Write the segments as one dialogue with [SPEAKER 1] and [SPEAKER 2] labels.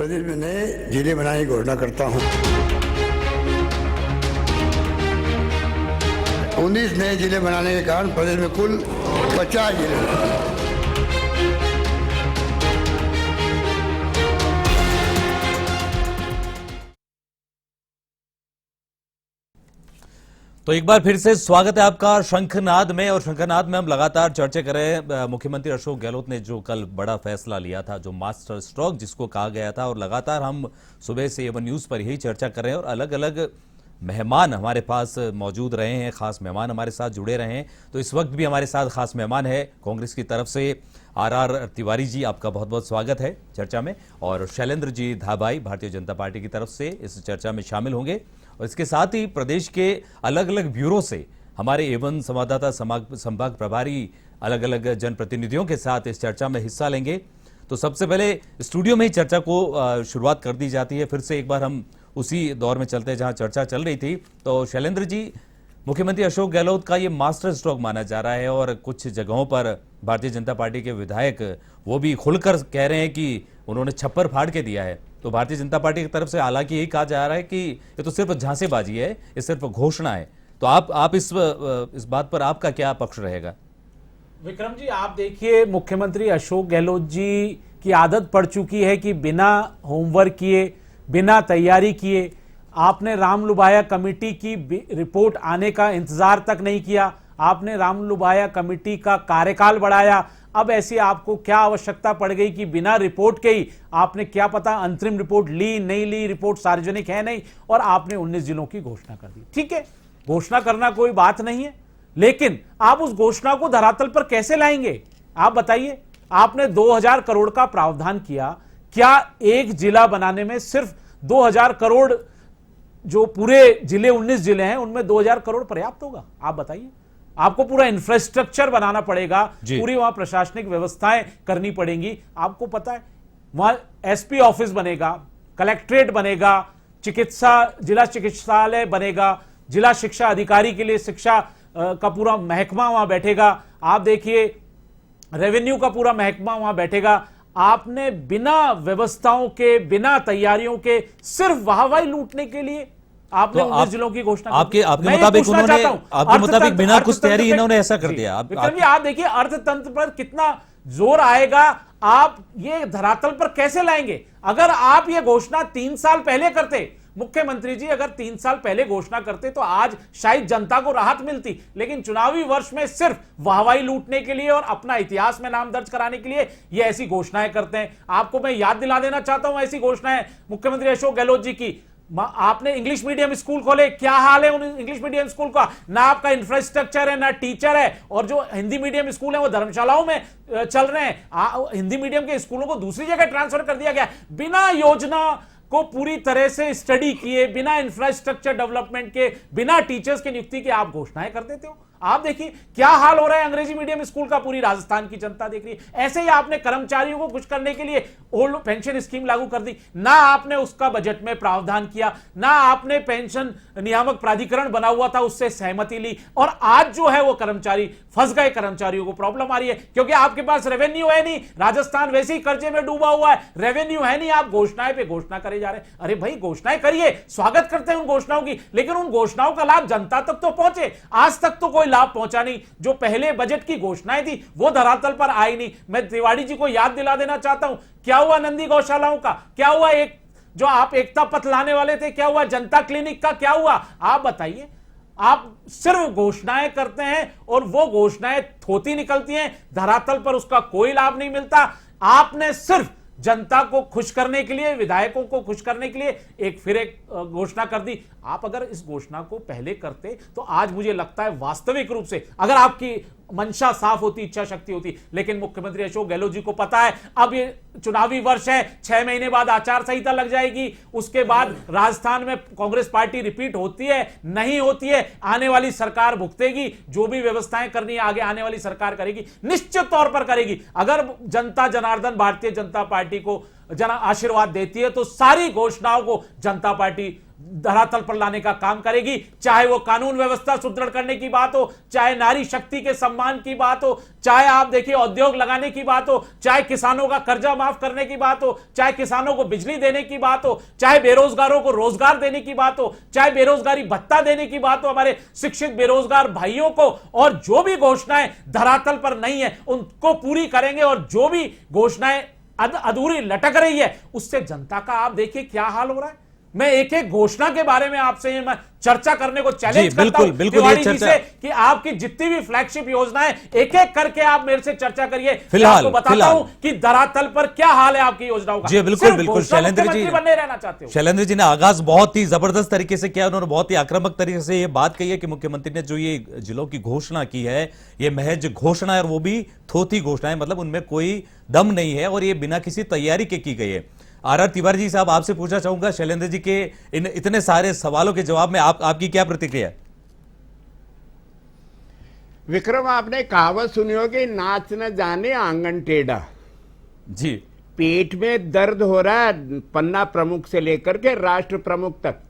[SPEAKER 1] प्रदेश में नए जिले बनाने की घोषणा करता हूं। 19 नए जिले बनाने के कारण प्रदेश में कुल 50 जिले हैं।
[SPEAKER 2] तो एक बार फिर से स्वागत है आपका शंखनाद में। और शंखनाद में हम लगातार चर्चा कर रहे हैं मुख्यमंत्री अशोक गहलोत ने जो कल बड़ा फैसला लिया था, जो मास्टर स्ट्रोक जिसको कहा गया था, और लगातार हम सुबह से A1 न्यूज़ पर यही चर्चा कर रहे हैं और अलग अलग मेहमान हमारे पास मौजूद रहे हैं, खास मेहमान हमारे साथ जुड़े रहे हैं। तो इस वक्त भी हमारे साथ खास मेहमान है कांग्रेस की तरफ से RR तिवारी जी, आपका बहुत बहुत स्वागत है चर्चा में। और शैलेंद्र जी धाबाई भारतीय जनता पार्टी की तरफ से इस चर्चा में शामिल होंगे। और इसके साथ ही प्रदेश के अलग अलग ब्यूरो से हमारे A1 संवाददाता संभाग प्रभारी अलग अलग जनप्रतिनिधियों के साथ इस चर्चा में हिस्सा लेंगे। तो सबसे पहले स्टूडियो में ही चर्चा को शुरुआत कर दी जाती है। फिर से एक बार हम उसी दौर में चलते हैं जहां चर्चा चल रही थी। तो शैलेंद्र जी, मुख्यमंत्री अशोक गहलोत का ये मास्टर स्ट्रोक माना जा रहा है और कुछ जगहों पर भारतीय जनता पार्टी के विधायक वो भी खुलकर कह रहे हैं कि उन्होंने छप्पर फाड़ के दिया है। तो भारतीय जनता पार्टी की तरफ से हालांकि यही कहा जा रहा है कि ये तो सिर्फ झांसेबाजी है, ये सिर्फ घोषणा है। तो आप इस बात पर आपका क्या पक्ष रहेगा?
[SPEAKER 3] विक्रम जी, आप देखिए, मुख्यमंत्री अशोक गहलोत जी की आदत पड़ चुकी है कि बिना होमवर्क किए, बिना तैयारी किए, आपने रामलुभाया कमेटी की रिपोर्ट आने का इंतजार तक नहीं किया। आपने रामलुभाया कमेटी का कार्यकाल बढ़ाया। अब ऐसी आपको क्या आवश्यकता पड़ गई कि बिना रिपोर्ट के ही, आपने क्या पता अंतरिम रिपोर्ट ली नहीं ली, रिपोर्ट सार्वजनिक है नहीं, और आपने 19 जिलों की घोषणा कर दी। ठीक है, घोषणा करना कोई बात नहीं है, लेकिन आप उस घोषणा को धरातल पर कैसे लाएंगे? आप बताइए। आपने 2000 करोड़ का प्रावधान किया, क्या एक जिला बनाने में सिर्फ 2000 करोड़, जो पूरे जिले 19 जिले हैं उनमें 2000 करोड़ पर्याप्त होगा? आप बताइए। आपको पूरा इंफ्रास्ट्रक्चर बनाना पड़ेगा, पूरी वहां प्रशासनिक व्यवस्थाएं करनी पड़ेंगी। आपको पता है वहां SP ऑफिस बनेगा, कलेक्ट्रेट बनेगा, जिला चिकित्सालय बनेगा, जिला शिक्षा अधिकारी के लिए शिक्षा का पूरा महकमा वहां बैठेगा। आप देखिए, रेवेन्यू का पूरा महकमा वहां बैठेगा। आपने बिना व्यवस्थाओं के, बिना तैयारियों के, सिर्फ वाहवाही लूटने के लिए आपने 19 जिलों की घोषणा
[SPEAKER 2] आपके मुताबिक बिना कुछ तैयारी इन्होंने ऐसा कर दिया।
[SPEAKER 3] आप देखिए अर्थतंत्र पर कितना जोर आएगा, आप ये धरातल पर कैसे लाएंगे? अगर आप ये घोषणा 3 साल पहले करते, मुख्यमंत्री जी अगर 3 साल पहले घोषणा करते तो आज शायद जनता को राहत मिलती, लेकिन चुनावी वर्ष में सिर्फ वाहवाही लूटने के लिए और अपना इतिहास में नाम दर्ज कराने के लिए ये ऐसी घोषणाएं करते हैं। आपको मैं याद दिला देना चाहता हूं ऐसी घोषणाएं मुख्यमंत्री अशोक गहलोत जी की। आपने इंग्लिश मीडियम स्कूल खोले, क्या हाल है उन इंग्लिश मीडियम स्कूल का? ना आपका इंफ्रास्ट्रक्चर है, ना टीचर है, और जो हिंदी मीडियम स्कूल है वो धर्मशालाओं में चल रहे हैं। हिंदी मीडियम के स्कूलों को दूसरी जगह ट्रांसफर कर दिया गया बिना योजना को पूरी तरह से स्टडी किए, बिना इंफ्रास्ट्रक्चर डेवलपमेंट के, बिना टीचर्स की नियुक्ति के आप घोषणाएं कर देते हो। आप देखिए क्या हाल हो रहा है अंग्रेजी मीडियम स्कूल का, पूरी राजस्थान की जनता देख रही है। ऐसे ही आपने कर्मचारियों को खुश करने के लिए ओल्ड पेंशन स्कीम लागू कर दी, ना आपने उसका बजट में प्रावधान किया, ना आपने पेंशन नियामक प्राधिकरण बना हुआ था उससे सहमति ली, और आज जो है वो कर्मचारी फंस गए। कर्मचारियों को प्रॉब्लम आ रही है क्योंकि आपके पास रेवेन्यू है नहीं। राजस्थान वैसे ही कर्जे में डूबा हुआ है, रेवेन्यू है नहीं, आप घोषणाएं पे घोषणा करे जा रहे हैं। अरे भाई, घोषणाएं करिए, स्वागत करते हैं उन घोषणाओं की, लेकिन उन घोषणाओं का लाभ जनता तक तो पहुंचे। आज तक तो कोई लाभ पहुंचा नहीं। जो पहले बजट की घोषणाएं थी वो धरातल पर आई नहीं। मैं तिवारी जी को याद दिला देना चाहता हूं, क्या हुआ नंदी गौशालाओं का, क्या हुआ एक जो आप एकता पथ लाने वाले थे, क्या हुआ जनता क्लिनिक का, क्या हुआ? आप बताइए। आप सिर्फ घोषणाएं करते हैं और वो घोषणाएं थोती निकलती हैं, धरातल पर उसका कोई लाभ नहीं मिलता। आपने सिर्फ जनता को खुश करने के लिए, विधायकों को खुश करने के लिए एक घोषणा कर दी। आप अगर इस घोषणा को पहले करते तो आज मुझे लगता है वास्तविक रूप से, अगर आपकी मंशा साफ होती, इच्छा शक्ति होती, लेकिन मुख्यमंत्री अशोक गहलोत जी को पता है अब ये चुनावी वर्ष है, 6 महीने बाद आचार संहिता लग जाएगी, उसके बाद राजस्थान में कांग्रेस पार्टी रिपीट होती है नहीं होती है, आने वाली सरकार भुगतेगी, जो भी व्यवस्थाएं करनी है आगे आने वाली सरकार करेगी, निश्चित तौर पर करेगी। अगर जनता जनार्दन भारतीय जनता पार्टी को आशीर्वाद देती है तो सारी घोषणाओं को जनता पार्टी धरातल पर लाने का काम करेगी। चाहे वो कानून व्यवस्था सुदृढ़ करने की बात हो, चाहे नारी शक्ति के सम्मान की बात हो, चाहे आप देखिए उद्योग लगाने की बात हो, चाहे किसानों का कर्जा माफ करने की बात हो, चाहे किसानों को बिजली देने की बात हो, चाहे बेरोजगारों को रोजगार देने की बात हो, चाहे बेरोजगारी भत्ता देने की बात हो हमारे शिक्षित बेरोजगार भाइयों को, और जो भी घोषणाएं धरातल पर नहीं है उनको पूरी करेंगे। और जो भी घोषणाएं अधूरी लटक रही है उससे जनता का आप देखिए क्या हाल हो रहा है। मैं एक एक घोषणा के बारे में आपसे मैं चर्चा करने को चैलेंज करता हूं तिवारी जी से कि आपकी जितनी भी फ्लैगशिप योजनाएं एक एक करके आप मेरे से चर्चा करिए।
[SPEAKER 2] फिलहाल
[SPEAKER 3] बताता हूं कि धरातल पर क्या हाल है आपकी योजनाओं का।
[SPEAKER 2] जी बिल्कुल बिल्कुल। शैलेंद्र जी
[SPEAKER 3] बनने रहना चाहते हो।
[SPEAKER 2] शैलेंद्र जी ने आगाज बहुत ही जबरदस्त तरीके से किया। उन्होंने बहुत ही आक्रामक तरीके से ये बात कही है कि मुख्यमंत्री ने जो ये जिलों की घोषणा की है ये महज घोषणा है, और वो भी थोथी घोषणा है, मतलब उनमें कोई दम नहीं है और ये बिना किसी तैयारी के की गई है। आर तिवारी जी साहब आपसे पूछना चाहूंगा शैलेंद्र जी के इन इतने सारे सवालों के जवाब में आपकी क्या प्रतिक्रिया है?
[SPEAKER 4] विक्रम, आपने कहावत सुनी होगी, नाच न जाने आंगन टेढ़ा।
[SPEAKER 2] जी,
[SPEAKER 4] पेट में दर्द हो रहा है पन्ना प्रमुख से लेकर के राष्ट्र प्रमुख तक।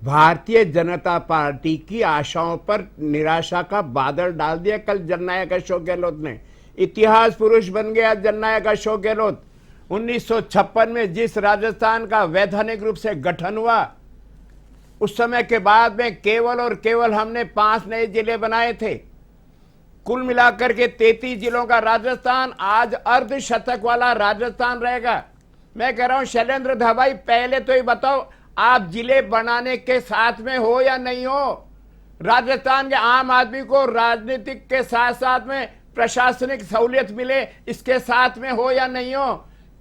[SPEAKER 4] भारतीय जनता पार्टी की आशाओं पर निराशा का बादल डाल दिया कल जननायक अशोक गहलोत ने। इतिहास पुरुष बन गया जननायक अशोक गहलोत। 1956 में जिस राजस्थान का वैधानिक रूप से गठन हुआ उस समय के बाद में केवल और केवल हमने 5 नए जिले बनाए थे। कुल मिलाकर के 33 जिलों का राजस्थान आज अर्धशतक वाला राजस्थान रहेगा। मैं कह रहा हूं शैलेंद्र धाबाई, पहले तो ये बताओ आप जिले बनाने के साथ में हो या नहीं हो? राजस्थान के आम आदमी को राजनीतिक के साथ साथ में प्रशासनिक सहूलियत मिले इसके साथ में हो या नहीं हो?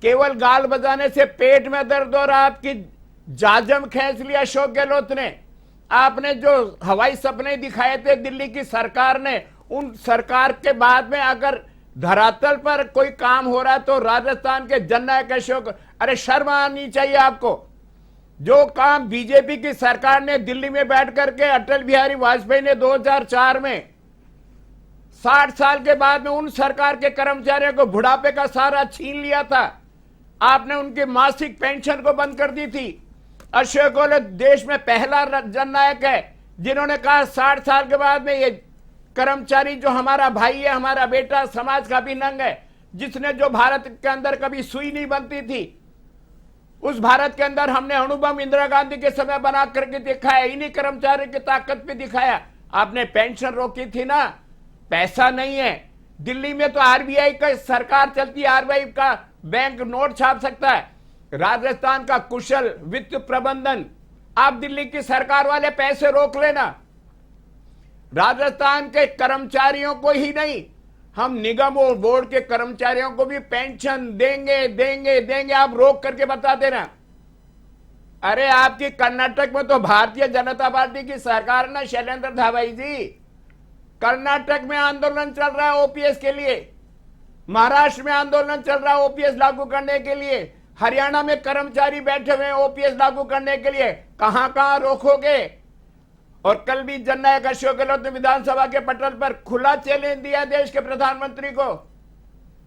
[SPEAKER 4] केवल गाल बजाने से पेट में दर्द और आपकी जाजम खींच लिया अशोक गहलोत ने। आपने जो हवाई सपने दिखाए थे दिल्ली की सरकार ने, उन सरकार के बाद में अगर धरातल पर कोई काम हो रहा है तो राजस्थान के जननायक अशोक, अरे शर्म आनी चाहिए आपको। जो काम बीजेपी की सरकार ने दिल्ली में बैठ करके अटल बिहारी वाजपेयी ने 2004 में 60 साल के बाद में उन सरकार के कर्मचारियों को बुढ़ापे का सहारा छीन लिया था, आपने उनकी मासिक पेंशन को बंद कर दी थी। अशोक गहलोत देश में पहला जननायक है जिन्होंने कहा 60 साल के बाद में ये कर्मचारी जो हमारा भाई है, हमारा बेटा, समाज का भी नंग है, जिसने जो भारत के अंदर कभी सुई नहीं बनती थी उस भारत के अंदर हमने अणुबम इंदिरा गांधी के समय बना करके दिखाया, इन्हीं कर्मचारियों की ताकत पे दिखाया। आपने पेंशन रोकी थी ना, पैसा नहीं है। दिल्ली में तो आरबीआई का सरकार चलती है, आरबीआई का बैंक नोट छाप सकता है। राजस्थान का कुशल वित्त प्रबंधन, आप दिल्ली की सरकार वाले पैसे रोक लेना। राजस्थान के कर्मचारियों को ही नहीं, हम निगम और बोर्ड के कर्मचारियों को भी पेंशन देंगे देंगे देंगे, आप रोक करके बता देना। अरे आपकी कर्नाटक में तो भारतीय जनता पार्टी की सरकार ना शैलेंद्र धाबाई जी, कर्नाटक में आंदोलन चल रहा है ओपीएस के लिए, महाराष्ट्र में आंदोलन चल रहा है ओपीएस लागू करने के लिए, हरियाणा में कर्मचारी बैठे हुए हैं ओपीएस लागू करने के लिए। कहां कहां रोकोगे? और कल भी जननायक अशोक गहलोत ने विधानसभा के पटल पर खुला चैलेंज दिया देश के प्रधानमंत्री को।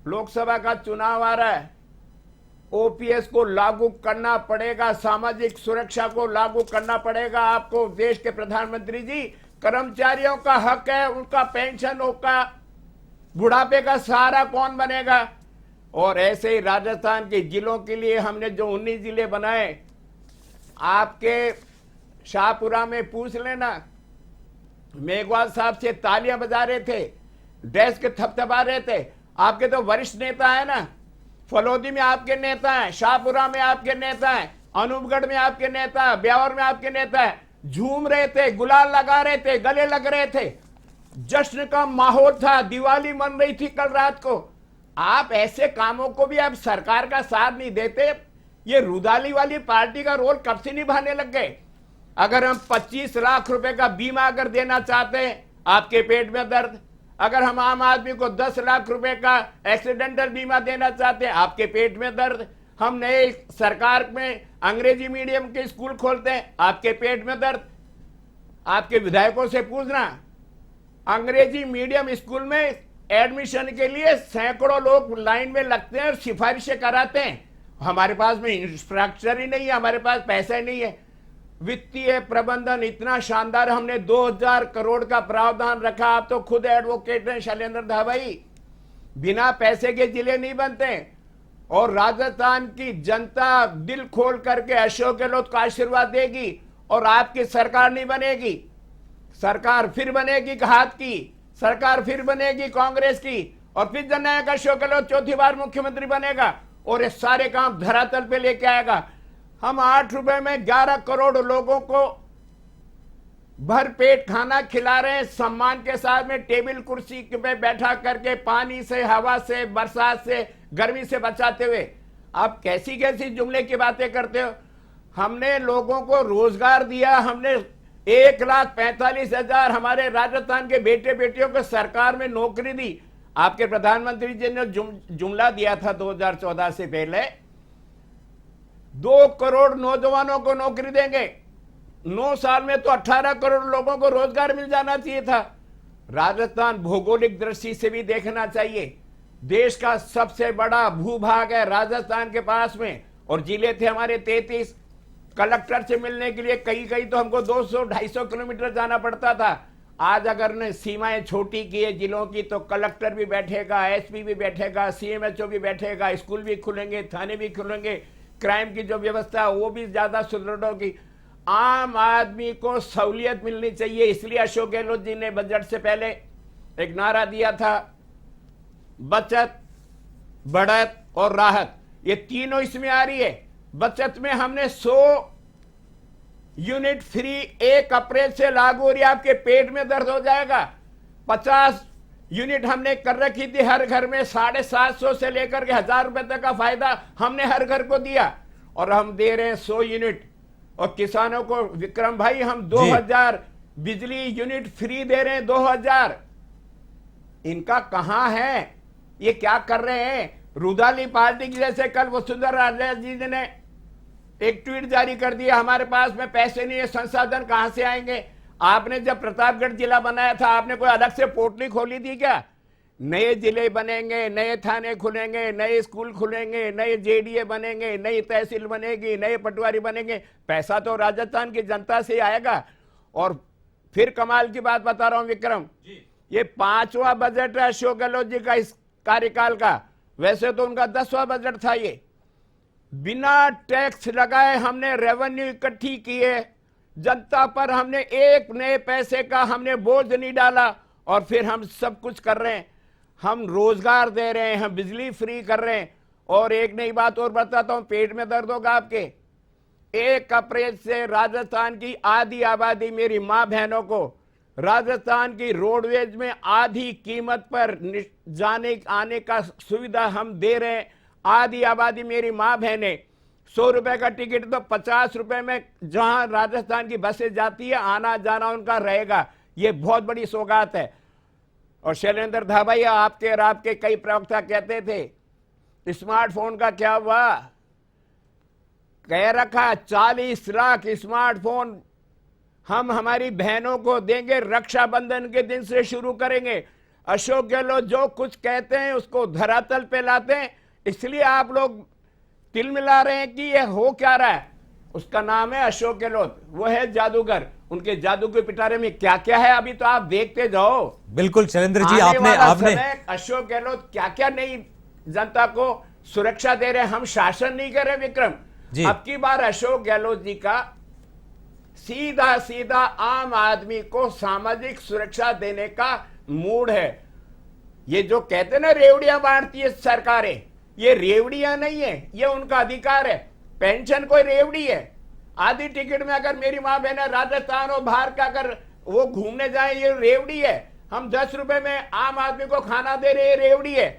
[SPEAKER 4] लोकसभा का चुनाव आ रहा है, ओपीएस को लागू करना पड़ेगा, सामाजिक सुरक्षा को लागू करना पड़ेगा आपको देश के प्रधानमंत्री जी। कर्मचारियों का हक है, उनका पेंशन, उनका बुढ़ापे का सहारा कौन बनेगा? और ऐसे ही राजस्थान के जिलों के लिए हमने जो 19 जिले बनाए, आपके शाहपुरा में पूछ लेना, मेघवाल साहब से तालियां बजा रहे थे, डेस्क थपथपा रहे थे। आपके तो वरिष्ठ नेता है ना, फलोदी में आपके नेता हैं, शाहपुरा में आपके नेता हैं, अनूपगढ़ में आपके नेता, ब्यावर में आपके नेता है, झूम रहे थे, गुलाल लगा रहे थे, गले लग रहे थे, जश्न का माहौल था, दिवाली मन रही थी कल रात को। आप ऐसे कामों को भी आप सरकार का साथ नहीं देते। ये रुदाली वाली पार्टी का रोल कब से निभाने लग गए? अगर हम 25 लाख रुपए का बीमा अगर देना चाहते हैं, आपके पेट में दर्द। अगर हम आम आदमी को 10 लाख रुपए का एक्सीडेंटल बीमा देना चाहते हैं, आपके पेट में दर्द। हम नए सरकार में अंग्रेजी मीडियम के स्कूल खोलते हैं, आपके पेट में दर्द। आपके विधायकों से पूछना, अंग्रेजी मीडियम स्कूल में एडमिशन के लिए सैकड़ों लोग लाइन में लगते हैं और सिफारिशें कराते हैं। हमारे पास में इंफ्रास्ट्रक्चर ही नहीं है, हमारे पास पैसा ही नहीं है। वित्तीय प्रबंधन इतना शानदार, हमने 2000 करोड़ का प्रावधान रखा। आप तो खुद एडवोकेट हैं शैलेंद्र धाबाई, बिना पैसे के जिले नहीं बनते। और राजस्थान की जनता दिल खोल करके अशोक गहलोत को आशीर्वाद देगी और आपकी सरकार नहीं बनेगी। सरकार फिर बनेगी हाथ की, सरकार फिर बनेगी कांग्रेस की, और फिर जननायक अशोक गहलोत चौथी बार मुख्यमंत्री बनेगा और ये सारे काम धरातल पे लेके आएगा। हम 8 रुपए में 11 करोड़ लोगों को भर पेट खाना खिला रहे हैं, सम्मान के साथ में, टेबल कुर्सी पे बैठा करके, पानी से, हवा से, बरसात से, गर्मी से बचाते हुए। आप कैसी कैसी जुमले की बातें करते हो। हमने लोगों को रोजगार दिया, हमने 1,45,000 हमारे राजस्थान के बेटे बेटियों को सरकार में नौकरी दी। आपके प्रधानमंत्री जी ने जुमला दिया था 2014 से पहले 2 करोड़ नौजवानों को नौकरी देंगे। 9 साल में तो 18 करोड़ लोगों को रोजगार मिल जाना चाहिए था। राजस्थान भौगोलिक दृष्टि से भी देखना चाहिए, देश का सबसे बड़ा भूभाग है राजस्थान के पास में, और जिले थे हमारे 33। कलेक्टर से मिलने के लिए कहीं कहीं तो हमको 200-250 किलोमीटर जाना पड़ता था। आज अगर ने सीमाएं छोटी की है जिलों की, तो कलेक्टर भी बैठेगा, एसपी भी बैठेगा, सीएमएचओ भी बैठेगा, स्कूल भी खुलेंगे, थाने भी खुलेंगे, क्राइम की जो व्यवस्था है वो भी ज्यादा सुदृढ़ होगी। आम आदमी को सहूलियत मिलनी चाहिए, इसलिए अशोक गहलोत जी ने बजट से पहले एक नारा दिया था, बचत, बढ़त और राहत। ये तीनों इसमें आ रही है। बचत में हमने 100 यूनिट फ्री 1 अप्रैल से लागू हो रही है। आपके पेट में दर्द हो जाएगा। 50 यूनिट हमने कर रखी थी हर घर में, 750 से लेकर के 1000 रुपए तक का फायदा हमने हर घर को दिया, और हम दे रहे हैं 100 यूनिट। और किसानों को विक्रम भाई हम 2000 बिजली यूनिट फ्री दे रहे हैं। 2000 इनका कहां है, ये क्या कर रहे हैं। रुदाली पार्टी की जैसे कल वसुंधरा राजे जी ने एक ट्वीट जारी कर दिया, हमारे पास में पैसे नहीं है, संसाधन कहां से आएंगे। आपने जब प्रतापगढ़ जिला बनाया था, आपने कोई अलग से पोटली खोली थी क्या। नए जिले बनेंगे, नए थाने खुलेंगे, नए स्कूल खुलेंगे, नए जेडीए बनेंगे, नई तहसील बनेगी, नए पटवारी बनेंगे। पैसा तो राजस्थान की जनता से आएगा। और फिर कमाल की बात बता रहा हूं विक्रम, ये 5वां बजट है अशोक गहलोत जी का इस कार्यकाल का। वैसे तो उनका 10वां बजट था। ये बिना टैक्स लगाए हमने रेवेन्यू इकट्ठी की है, जनता पर हमने एक नए पैसे का हमने बोझ नहीं डाला, और फिर हम सब कुछ कर रहे हैं। हम रोजगार दे रहे हैं, हम बिजली फ्री कर रहे हैं। और एक नई बात और बताता हूं, पेट में दर्द होगा आपके। 1 अप्रैल से राजस्थान की आधी आबादी, मेरी मां बहनों को राजस्थान की रोडवेज में आधी कीमत पर जाने आने का सुविधा हम दे रहे हैं। आधी आबादी मेरी मां बहने, 100 रुपए का टिकट तो 50 रुपए में जहां राजस्थान की बसें जाती है, आना जाना उनका रहेगा। ये बहुत बड़ी सौगात है। और शैलेंद्र धाबाई, आपके और आपके कई प्रवक्ता कहते थे स्मार्टफोन का क्या हुआ, कह रखा 40 लाख स्मार्टफोन हम हमारी बहनों को देंगे, रक्षाबंधन के दिन से शुरू करेंगे। अशोक गहलोत जो कुछ कहते हैं उसको धरातल पे लाते हैं, इसलिए आप लोग तिल मिला रहे हैं कि ये हो क्या रहा है। उसका नाम है अशोक गहलोत, वो है जादूगर। उनके जादू के पिटारे में क्या क्या है अभी तो आप देखते जाओ।
[SPEAKER 2] बिल्कुल शैलेंद्र जी, आपने
[SPEAKER 4] अशोक गहलोत क्या क्या नई जनता को सुरक्षा दे रहे हैं। हम शासन नहीं कर रहे विक्रम, अब की बार अशोक गहलोत जी का सीधा सीधा आम आदमी को सामाजिक सुरक्षा देने का मूड है। ये जो कहते ना रेवड़ियां बांटती है सरकारें, ये रेवड़ियां नहीं है, ये उनका अधिकार है। पेंशन कोई रेवड़ी है। आधी टिकट में अगर मेरी माँ बहन राजस्थान और बाहर का अगर वो घूमने जाए, ये रेवड़ी है। हम 10 रुपए में आम आदमी को खाना दे रहे, रेवड़ी है।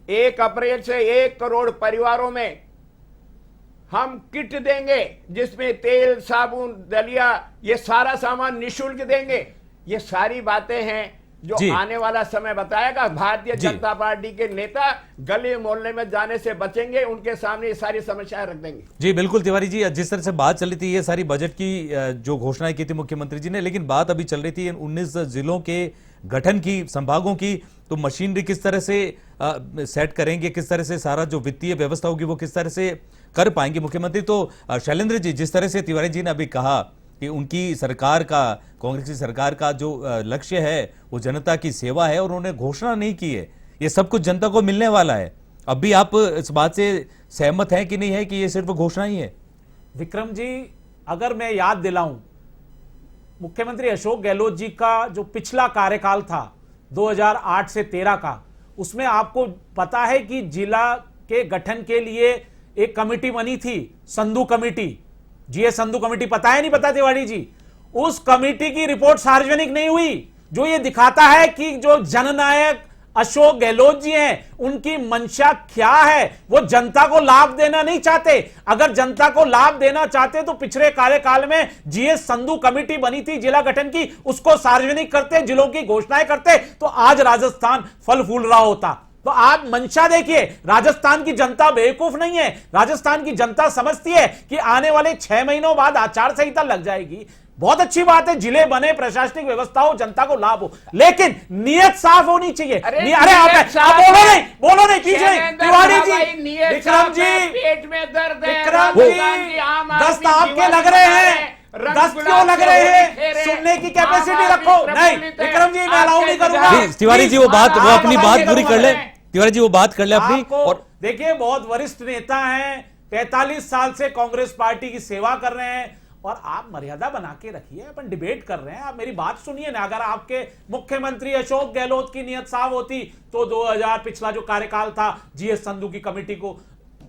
[SPEAKER 4] 1 अप्रैल से 1 करोड़ परिवारों में हम किट देंगे, जिसमें तेल, साबुन, दलिया, ये सारा सामान निःशुल्क देंगे। ये सारी बातें हैं जो आने वाला समय बताएगा। भारतीय जनता पार्टी के नेता गली मोहल्ले में जाने से बचेंगे, उनके सामने ये सारी समस्याएं रख देंगे।
[SPEAKER 2] जी बिल्कुल तिवारी जी, जिस तरह से बात चली थी ये सारी बजट की जो घोषणाएं की थी मुख्यमंत्री जी ने, लेकिन बात अभी चल रही थी 19 जिलों के गठन की, संभागों की। तो मशीनरी किस तरह से सेट करेंगे, किस तरह से सारा जो वित्तीय व्यवस्था होगी वो किस तरह से कर पाएंगे मुख्यमंत्री। तो शैलेंद्र जी, जिस तरह से तिवारी जी ने अभी कहा कि उनकी सरकार का, कांग्रेस की सरकार का जो लक्ष्य है वो जनता की सेवा है और उन्होंने घोषणा नहीं की है, ये सब कुछ जनता को मिलने वाला है। अब भी आप इस बात से सहमत हैं कि नहीं है कि ये सिर्फ घोषणा ही है?
[SPEAKER 3] विक्रम जी, अगर मैं याद दिलाऊं, मुख्यमंत्री अशोक गहलोत जी का जो पिछला कार्यकाल था 2008 से 13 का, उसमें आपको पता है कि जिला के गठन के लिए एक कमेटी बनी थी, Sandhu committee. GS Sandhu committee पता है नहीं पता तिवारी जी? उस कमेटी की रिपोर्ट सार्वजनिक नहीं हुई, जो ये दिखाता है कि जो जननायक अशोक गहलोत जी हैं, उनकी मंशा क्या है। वो जनता को लाभ देना नहीं चाहते। अगर जनता को लाभ देना चाहते तो पिछले कार्यकाल में जीएस संधू कमेटी बनी थी जिला गठन की, उसको सार्वजनिक करते, जिलों की घोषणाएं करते, तो आज राजस्थान फल फूल रहा होता। तो आप मंशा देखिए, राजस्थान की जनता बेवकूफ नहीं है। राजस्थान की जनता समझती है कि आने वाले 6 महीनों बाद आचार संहिता लग जाएगी। बहुत अच्छी बात है, जिले बने, प्रशासनिक व्यवस्था हो, जनता को लाभ हो, लेकिन नियत साफ होनी चाहिए। अरे आप बोलो नहीं कीजिए तिवारी जी, विक्रम जी,
[SPEAKER 4] पेट में दर्द है,
[SPEAKER 3] विक्रम जी, दस्त आपके लग रहे हैं, दस्त क्यों लग रहे हैं? सुनने की कैपेसिटी रखो। नहीं विक्रम जी, मैं अलाउ नहीं करूंगा।
[SPEAKER 2] तिवारी जी वो अपनी बात पूरी कर ले, तिवारी जी वो बात कर ले अपनी।
[SPEAKER 3] और देखिए, बहुत वरिष्ठ नेता हैं, 45 साल से कांग्रेस पार्टी की सेवा कर रहे हैं, और आप मर्यादा बना के रखिए। अपन डिबेट कर रहे हैं, आप मेरी बात सुनिए ना। अगर आपके मुख्यमंत्री अशोक गहलोत की नियत साफ होती तो 2000 पिछला जो कार्यकाल था, जीएस संधू की कमेटी को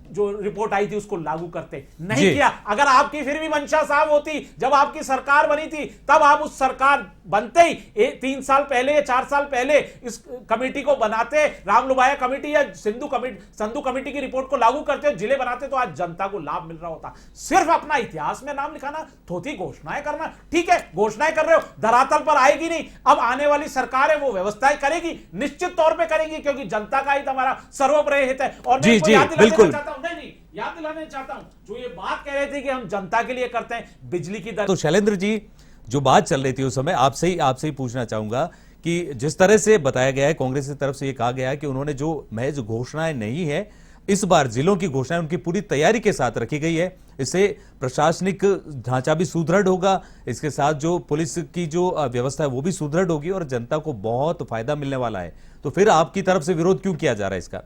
[SPEAKER 3] जो रिपोर्ट आई थी उसको लागू करते, नहीं किया। अगर आपकी फिर भी मंशा साफ होती, जब आपकी सरकार बनी थी, तब आप उस सरकार बनते ही 3 साल पहले या 4 साल पहले इस कमेटी को बनाते, रामलुभाया कमेटी या संधू कमेटी की रिपोर्ट को लागू करते, जिले बनाते, तो आज जनता को लाभ मिल रहा होता। सिर्फ अपना इतिहास में नाम लिखाना, थोथी घोषणाएं करना, ठीक है घोषणाएं कर रहे हो, धरातल पर आएगी नहीं। अब आने वाली सरकार है वो व्यवस्थाएं करेगी, निश्चित तौर पर करेगी, क्योंकि जनता का हित हमारा सर्वोपरि हित है। और
[SPEAKER 2] जी जी बिल्कुल,
[SPEAKER 3] नहीं याद दिलाना चाहता हूं, जो ये बात कह रहे थे कि हम जनता के लिए करते हैं, बिजली की दर।
[SPEAKER 2] तो शैलेंद्र जी, जो बात चल रही थी उस समय, आपसे ही पूछना चाहूंगा कि जिस तरह से बताया गया है, कांग्रेस की तरफ से ये कहा गया है कि उन्होंने जो महज घोषणाएं नहीं है, इस बार जिलों की घोषणाएं उनकी पूरी तैयारी के साथ रखी गई है। इससे प्रशासनिक ढांचा भी सुदृढ़ होगा, इसके साथ जो पुलिस की जो व्यवस्था है वो भी सुदृढ़ होगी और जनता को बहुत फायदा मिलने वाला है। तो फिर आपकी तरफ से विरोध क्यों किया जा रहा है इसका?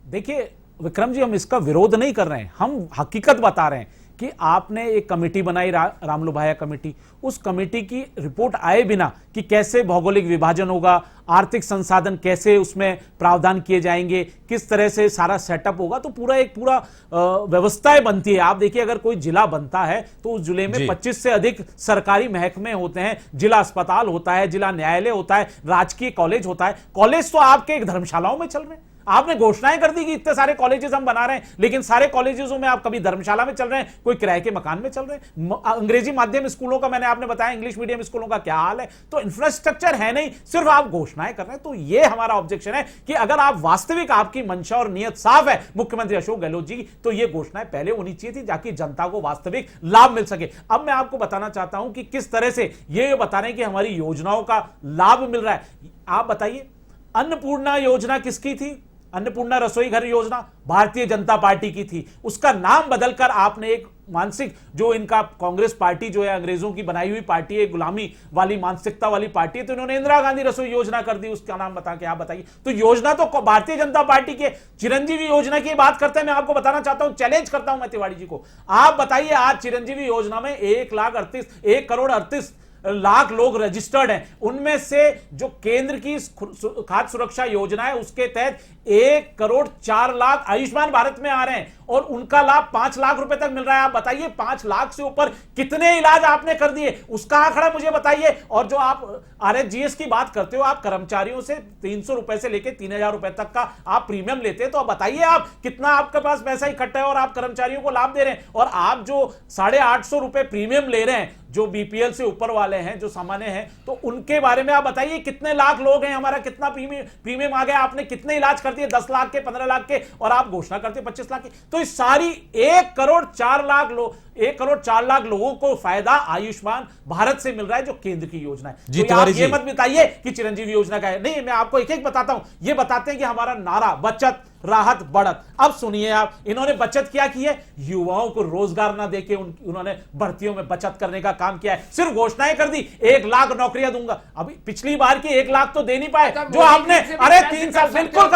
[SPEAKER 3] देखिए विक्रम जी, हम इसका विरोध नहीं कर रहे हैं, हम हकीकत बता रहे हैं कि आपने एक कमेटी बनाई, रामलुभाया कमेटी। उस कमेटी की रिपोर्ट आए बिना कि कैसे भौगोलिक विभाजन होगा, आर्थिक संसाधन कैसे उसमें प्रावधान किए जाएंगे, किस तरह से सारा सेटअप होगा, तो पूरा व्यवस्थाएं बनती है। आप देखिए, अगर कोई जिला बनता है तो उस जिले में 25 से अधिक सरकारी महकमे होते हैं, जिला अस्पताल होता है, जिला न्यायालय होता है, राजकीय कॉलेज होता है। कॉलेज तो आपके एक धर्मशालाओं में चल रहे हैं। आपने घोषणाएं कर दी कि इतने सारे कॉलेजेस हम बना रहे हैं, लेकिन सारे कॉलेजेसों में आप कभी धर्मशाला में चल रहे हैं, कोई किराए के मकान में चल रहे हैं। अंग्रेजी माध्यम स्कूलों का मैंने आपने बताया, इंग्लिश मीडियम स्कूलों का क्या हाल है। तो इंफ्रास्ट्रक्चर है नहीं, सिर्फ आप घोषणाएं कर रहे हैं। तो ये हमारा ऑब्जेक्शन है कि अगर आप वास्तविक, आपकी मंशा और नियत साफ है मुख्यमंत्री अशोक गहलोत जी की, तो ये घोषणाएं पहले होनी चाहिए थी, ताकि जनता को वास्तविक लाभ मिल सके। अब मैं आपको बताना चाहता हूं कि किस तरह से ये बता रहे हैं कि हमारी योजनाओं का लाभ मिल रहा है। आप बताइए, अन्नपूर्णा योजना किसकी थी? अन्नपूर्णा रसोई घर योजना भारतीय जनता पार्टी की थी। उसका नाम बदलकर आपने एक मानसिक, जो इनका कांग्रेस पार्टी जो है अंग्रेजों की बनाई हुई पार्टी है, गुलामी वाली मानसिकता वाली पार्टी है, तो इन्होंने इंदिरा गांधी रसोई योजना कर दी। उसका नाम बता के आप बताइए। तो योजना तो भारतीय जनता पार्टी की चिरंजीवी योजना की बात करते हैं। मैं आपको बताना चाहता हूं, चैलेंज करता हूं मैं तिवारी जी को, आप बताइए आज चिरंजीवी योजना में 1 करोड़ 38 लाख लोग रजिस्टर्ड हैं। उनमें से जो केंद्र की खाद्य सुरक्षा योजना है उसके तहत 1 करोड़ 4 लाख आयुष्मान भारत में आ रहे हैं और उनका लाभ 5 लाख रुपए तक मिल रहा है। आप बताइए 5 लाख से ऊपर कितने इलाज आपने कर दिए, उसका आंकड़ा मुझे बताइए। और जो आप आरएचजीएस की बात करते हो, आप कर्मचारियों से 300 रुपए से लेकर 3000 रुपए तक का आप प्रीमियम लेते हैं, तो आप बताइए आप कितना आपके पास पैसा इकट्ठा है और आप कर्मचारियों को लाभ दे रहे हैं। और आप जो 850 रुपए प्रीमियम ले रहे हैं, जो बीपीएल से ऊपर वाले हैं, जो सामान्य हैं, तो उनके बारे में आप बताइए कितने लाख लोग हैं, हमारा कितना प्रीमियम आ गया, आपने कितने इलाज कर दिए, 10 लाख के, 15 लाख के, और आप घोषणा करते 25 लाख की। तो इस सारी 1 करोड़ 4 लाख लोग, 1 करोड़ 4 लाख लोगों को फायदा आयुष्मान भारत से मिल रहा है, जो केंद्र की योजना है। तो आप ये मत बताइए कि चिरंजीवी योजना का है। नहीं, मैं आपको एक एक बताता हूं। ये बताते हैं कि हमारा नारा बचत, राहत बढ़त। अब सुनिए आप, इन्होंने बचत क्या की है, युवाओं को रोजगार ना देके उन्होंने भर्तियों में बचत करने का काम किया है। सिर्फ घोषणाएं कर दी 1 लाख नौकरियां दूंगा, अभी पिछली बार की 1 लाख तो दे नहीं पाए जो आपने, अरे 3 साल बिल्कुल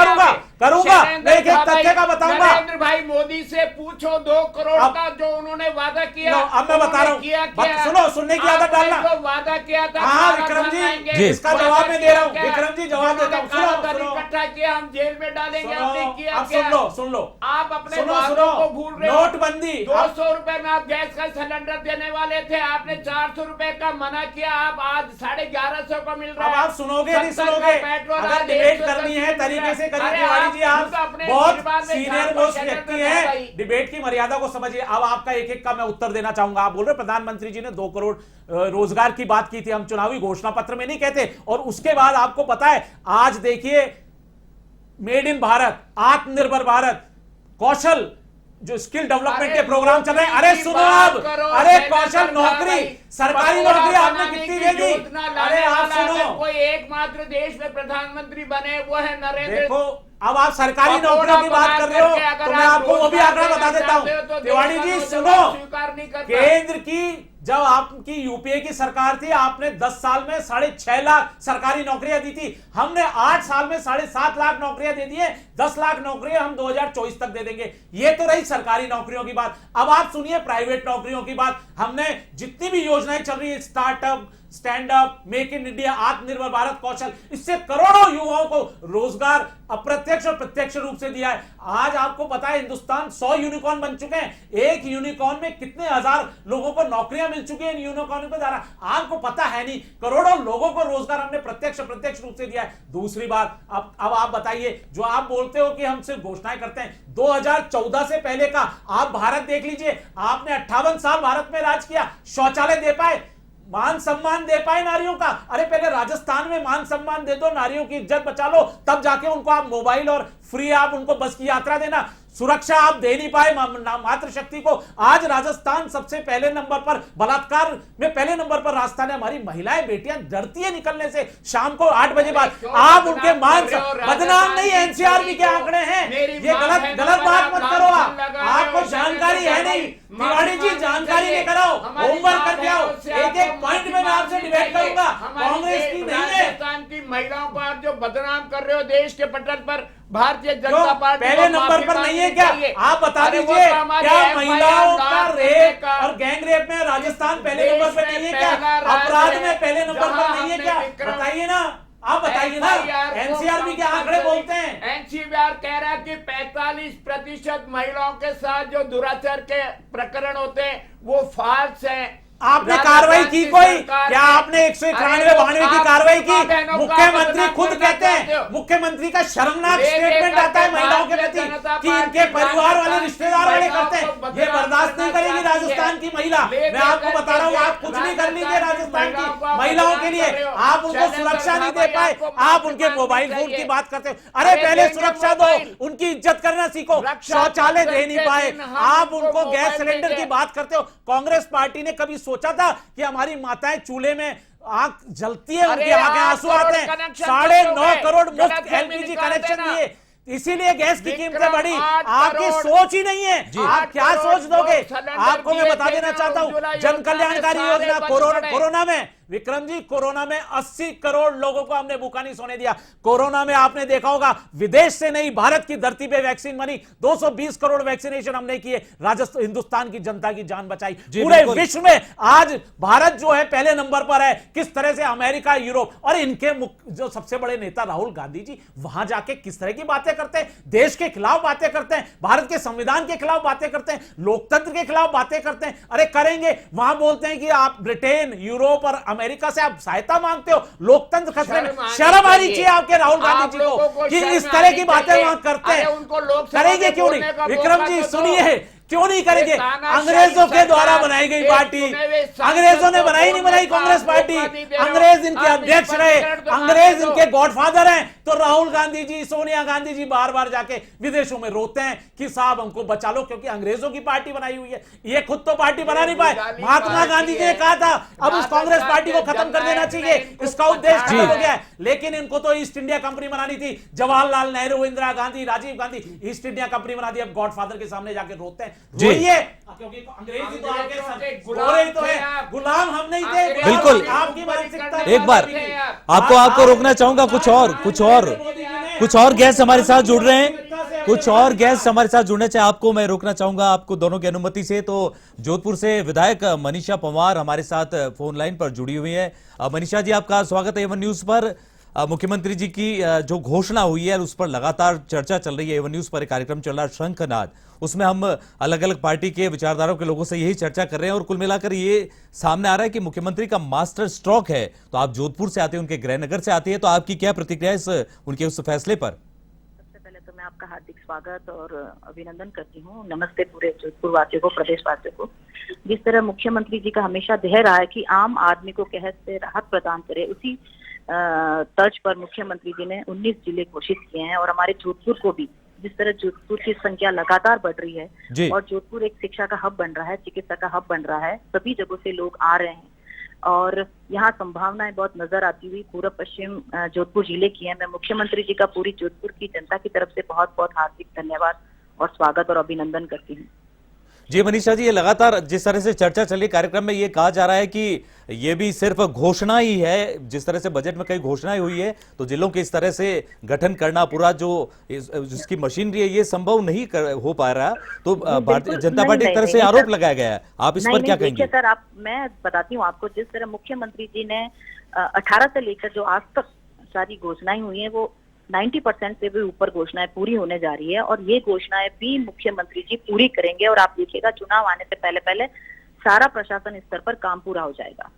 [SPEAKER 3] करूंगा मैं एक तथ्य का बताऊंगा।
[SPEAKER 4] नरेंद्र भाई मोदी से पूछो 2 करोड़ का जो उन्होंने वादा किया,
[SPEAKER 3] अब मैं बता रहा हूं, सुनो, सुनने की आदत डालना।
[SPEAKER 4] जो वादा किया था,
[SPEAKER 3] हाँ विक्रम जी, इसका जवाब मैं दे रहा हूं, विक्रम जी जवाब देता हूं।
[SPEAKER 4] इकट्ठा किया, हम जेल में डालेंगे, हमने किया
[SPEAKER 3] अब
[SPEAKER 4] क्या?
[SPEAKER 3] सुन लो
[SPEAKER 4] आप अपने वादों को भूल रहे हो।
[SPEAKER 3] नोटबंदी
[SPEAKER 4] 200 रुपए में आप गैस का सिलेंडर देने वाले थे, आपने 400 रुपए का मना किया, आप आज 1150 को मिल रहा है।
[SPEAKER 3] अब आप सुनोगे नहीं सुनोगे, अगर डिबेट करनी है तरीके से करिए। तिवारी जी आप बहुत सीनियर मोस्ट व्यक्ति हैं, डिबेट की मर्यादा को समझिए। अब आपका एक एक का मैं उत्तर देना चाहूंगा। आप बोल रहे प्रधानमंत्री जी ने 2 करोड़ रोजगार की बात की थी, हम चुनावी घोषणा पत्र में नहीं कहते। और उसके बाद आपको पता है, आज देखिए मेड इन भारत, आत्मनिर्भर भारत, कौशल जो स्किल डेवलपमेंट के प्रोग्राम चल रहे हैं। अरे सुनो आप, अरे कौशल नौकरी, सरकारी नौकरी आपने कितनी दे दी? अरे आप सुनो,
[SPEAKER 4] कोई एकमात्र देश में प्रधानमंत्री बने वो है नरेंद्र।
[SPEAKER 3] देखो अब आप सरकारी नौकरियों की बात कर रहे हो तो मैं आपको वो भी आंकड़ा बता देता हूं। तिवारी जी सुनो, केंद्र की जब आपकी यूपीए की सरकार थी, आपने 10 साल में 6.5 लाख सरकारी नौकरियां दी थी। हमने 8 साल में 7.5 लाख नौकरियां दे दी है। 10 लाख नौकरियां हम 2024 तक दे देंगे। ये तो रही सरकारी नौकरियों की बात। अब आप सुनिए प्राइवेट नौकरियों की बात। हमने जितनी भी योजनाएं चल रही है, startup, stand up, make in India, आत्मनिर्भर भारत, कौशल, इससे करोड़ों युवाओं को रोजगार अप्रत्यक्ष और प्रत्यक्ष रूप से दिया है। आज आपको पता है हिंदुस्तान 100 यूनिकॉर्न बन चुके हैं। एक यूनिकॉर्न में कितने हजार लोगों को नौकरियां मिल चुकी हैं इन यूनिकॉर्न के द्वारा, आपको पता है नहीं। करोड़ों लोगों को रोजगार हमने प्रत्यक्ष रूप से दिया है। दूसरी बात, अब आप बताइए, जो आप बोलते हो कि हम सिर्फ घोषणाएं करते हैं, 2014 से पहले का आप भारत देख लीजिए। आपने 58 साल भारत में राज किया, शौचालय दे पाए, मान सम्मान दे पाए नारियों का? अरे पहले राजस्थान में मान सम्मान दे दो, नारियों की इज्जत बचा लो, तब जाके उनको आप मोबाइल और फ्री आप उनको बस की यात्रा देना। सुरक्षा आप दे नहीं पाए मातृशक्ति को। आज राजस्थान सबसे पहले नंबर पर, बलात्कार में पहले नंबर पर राजस्थान है। हमारी महिलाएं बेटियां डरती है निकलने से शाम को 8 बजे बाद। आप उनके मान बदनाम नहीं, एनसीआरबी के आंकड़े हैं, ये गलत बात मत करो। आपको जानकारी है नहीं। तिवारी जी जानकारी लेकर आओ, होमवर्क करके आओ। एक एक पॉइंट में मैं आपसे डिबेट करूंगा। कांग्रेस की नहीं है।
[SPEAKER 4] राजस्थान की महिलाओं को आप जो बदनाम कर रहे हो देश के पटल पर, भारतीय जनता पार्टी
[SPEAKER 3] पहले नंबर पर नहीं है क्या? आप बता दीजिए, क्या महिलाओं का रेप और गैंग रेप में राजस्थान पहले नंबर पर नहीं है क्या? अपराध में पहले नंबर पर नहीं है क्या? बताइए ना, आप बताइए ना। एनसीआरबी के आंकड़े बोलते हैं।
[SPEAKER 4] एनसीआर कह रहा है कि 45% महिलाओं के साथ जो दुराचार के प्रकरण होते हैं वो फाल्स है।
[SPEAKER 3] आपने कार्रवाई की कोई? क्या आपने 191-92 की कार्रवाई की? मुख्यमंत्री खुद कहते हैं, मुख्यमंत्री का शर्मनाक स्टेटमेंट आता है महिलाओं के प्रति कि इनके परिवार वाले, रिश्तेदार वाले करते हैं। ये बर्दाश्त नहीं करेगी राजस्थान की महिला। मैं आपको बता रहा हूँ, आप कुछ नहीं कर लीजिए राजस्थान की महिलाओं के लिए। आप उनको सुरक्षा नहीं दे पाए, आप उनके मोबाइल फोन की बात करते हो। अरे पहले सुरक्षा दो, उनकी इज्जत करना सीखो। शौचालय दे नहीं पाए, आप उनको गैस सिलेंडर की बात करते हो। कांग्रेस पार्टी ने कभी सोचा था कि हमारी माताएं चूल्हे में आंख जलती है, उनकी आंखें आंसू आते हैं? 9.5 करोड़ मुफ्त एलपीजी कनेक्शन दिए, इसीलिए गैस की कीमतें बढ़ी। आपकी सोच ही नहीं है। आप क्या सोच दोगे? आपको मैं बता देना चाहता हूं, जन कल्याणकारी योजना कोरोना में, विक्रम जी, कोरोना में 80 करोड़ लोगों को हमने भूखा नहीं सोने दिया। कोरोना में आपने देखा होगा, विदेश से नहीं भारत की धरती पे वैक्सीन बनी। 220 करोड़ वैक्सीनेशन हमने किए, राजस्थान हिंदुस्तान की जनता की जान बचाई। पूरे विश्व में आज भारत जो है पहले नंबर पर है। किस तरह से अमेरिका, यूरोप और इनके जो सबसे बड़े नेता राहुल गांधी जी वहां जाके किस तरह की बातें करते हैं, देश के खिलाफ बातें करते हैं, भारत के संविधान के खिलाफ बातें करते हैं, लोकतंत्र के खिलाफ बातें करते हैं। अरे करेंगे, वहां बोलते हैं कि आप ब्रिटेन, यूरोप और अमेरिका से आप सहायता मांगते हो, लोकतंत्र खतरे में। शर्म आनी चाहिए आपके राहुल गांधी जी को कि इस तरह की बातें वहां करते हैं। करेंगे क्यों नहीं? विक्रम जी सुनिए, क्यों नहीं करेंगे?
[SPEAKER 4] तानाशाही
[SPEAKER 3] अंग्रेजों के द्वारा
[SPEAKER 4] सरकार,
[SPEAKER 3] बनाई गई
[SPEAKER 4] एक
[SPEAKER 3] पार्टी,
[SPEAKER 4] चुने हुए सांसद
[SPEAKER 3] अंग्रेजों ने
[SPEAKER 4] को
[SPEAKER 3] बनाई नहीं बनाई कांग्रेस
[SPEAKER 4] आप
[SPEAKER 3] पार्टी,
[SPEAKER 4] मौका नहीं दे रहे हो।
[SPEAKER 3] अंग्रेज इनके
[SPEAKER 4] आप
[SPEAKER 3] अध्यक्ष रहे,
[SPEAKER 4] स्पष्टीकरण तो
[SPEAKER 3] अंग्रेज
[SPEAKER 4] मांग लो।
[SPEAKER 3] इनके गॉडफादर हैं। तो राहुल गांधी जी, सोनिया गांधी जी बार बार जाके विदेशों में रोते हैं कि साहब हमको बचा लो, क्योंकि अंग्रेजों की पार्टी बनाई हुई है। ये खुद तो पार्टी बना नहीं पाए। महात्मा गांधी जी ने कहा था अब उस कांग्रेस पार्टी को खत्म कर देना चाहिए, इसका उद्देश्य खत्म हो गया है। लेकिन इनको तो ईस्ट इंडिया कंपनी बनानी थी। Jawaharlal Nehru, Indira Gandhi, Rajiv Gandhi East India company बना दी। अब गॉडफादर के सामने जाके रोते हैं, रोइए, क्योंकि अंग्रेज ही तो आपके गोरे ही तो है, गुलाम हम नहीं थे।
[SPEAKER 2] बिल्कुल।
[SPEAKER 3] आपकी मानसिकता
[SPEAKER 2] एक बार आपको रोकना चाहूंगा, कुछ और गेस्ट हमारे साथ जुड़ रहे हैं, कुछ और गेस्ट हमारे साथ जुड़ने चाहे, आपको मैं रोकना चाहूंगा आपको दोनों की अनुमति से। तो जोधपुर से विधायक मनीषा पंवार हमारे साथ फोन लाइन पर जुड़ी हुई है। मनीषा जी, आपका स्वागत है एवन न्यूज पर। मुख्यमंत्री जी की जो घोषणा हुई है उस पर लगातार चर्चा चल रही है। एवन न्यूज पर एक कार्यक्रम चल रहा है शंखनाद, उसमें हम अलग अलग पार्टी के विचारधाराओं के लोगों से यही चर्चा कर रहे हैं और कुल मिलाकर ये सामने आ रहा है कि मुख्यमंत्री का मास्टर स्ट्रोक है। तो आप जोधपुर से आते हैं, उनके गृहनगर से आती है, तो आपकी क्या प्रतिक्रिया इस उनके उस फैसले पर?
[SPEAKER 5] सबसे पहले तो मैं आपका हार्दिक स्वागत और अभिनंदन करती हूँ। नमस्ते पूरे जोधपुर वासियों को, प्रदेश वासियों को। जिस तरह मुख्यमंत्री जी का हमेशा ध्येय रहा है कि आम आदमी को कहत से राहत प्रदान करे, उसी तर्ज पर मुख्यमंत्री जी ने 19 जिले घोषित किए हैं। और हमारे जोधपुर को भी, जिस तरह जोधपुर की संख्या लगातार बढ़ रही है और जोधपुर एक शिक्षा का हब बन रहा है, चिकित्सा का हब बन रहा है, सभी जगहों से लोग आ रहे हैं और यहाँ संभावनाएं बहुत नजर आती हुई पूर्व पश्चिम जोधपुर जिले की है। मैं मुख्यमंत्री जी का पूरी जोधपुर की जनता की तरफ से बहुत बहुत हार्दिक धन्यवाद और स्वागत और अभिनंदन करती हूँ।
[SPEAKER 2] जी मनीषा जी, ये लगातार जिस तरह से चर्चा चली कार्यक्रम में, ये कहा जा रहा है कि ये भी सिर्फ घोषणा ही है। जिस तरह से बजट में कई घोषणाएं हुई है, तो जिलों के इस तरह से गठन करना, पूरा जो जिसकी मशीनरी है, ये संभव नहीं हो पा रहा। तो भारतीय जनता पार्टी की तरफ से आरोप लगाया गया है, आप इस पर क्या कहेंगे?
[SPEAKER 5] सर, मैं बताती हूँ आपको, जिस तरह मुख्यमंत्री जी ने 18 से लेकर जो आज तक सारी घोषणाएं हुई है, वो 90% से भी ऊपर घोषणाएं पूरी होने जा रही है और ये घोषणाएं भी मुख्यमंत्री जी पूरी करेंगे। और आप देखिएगा, चुनाव आने से पहले पहले सारा प्रशासन स्तर पर काम पूरा हो जाएगा।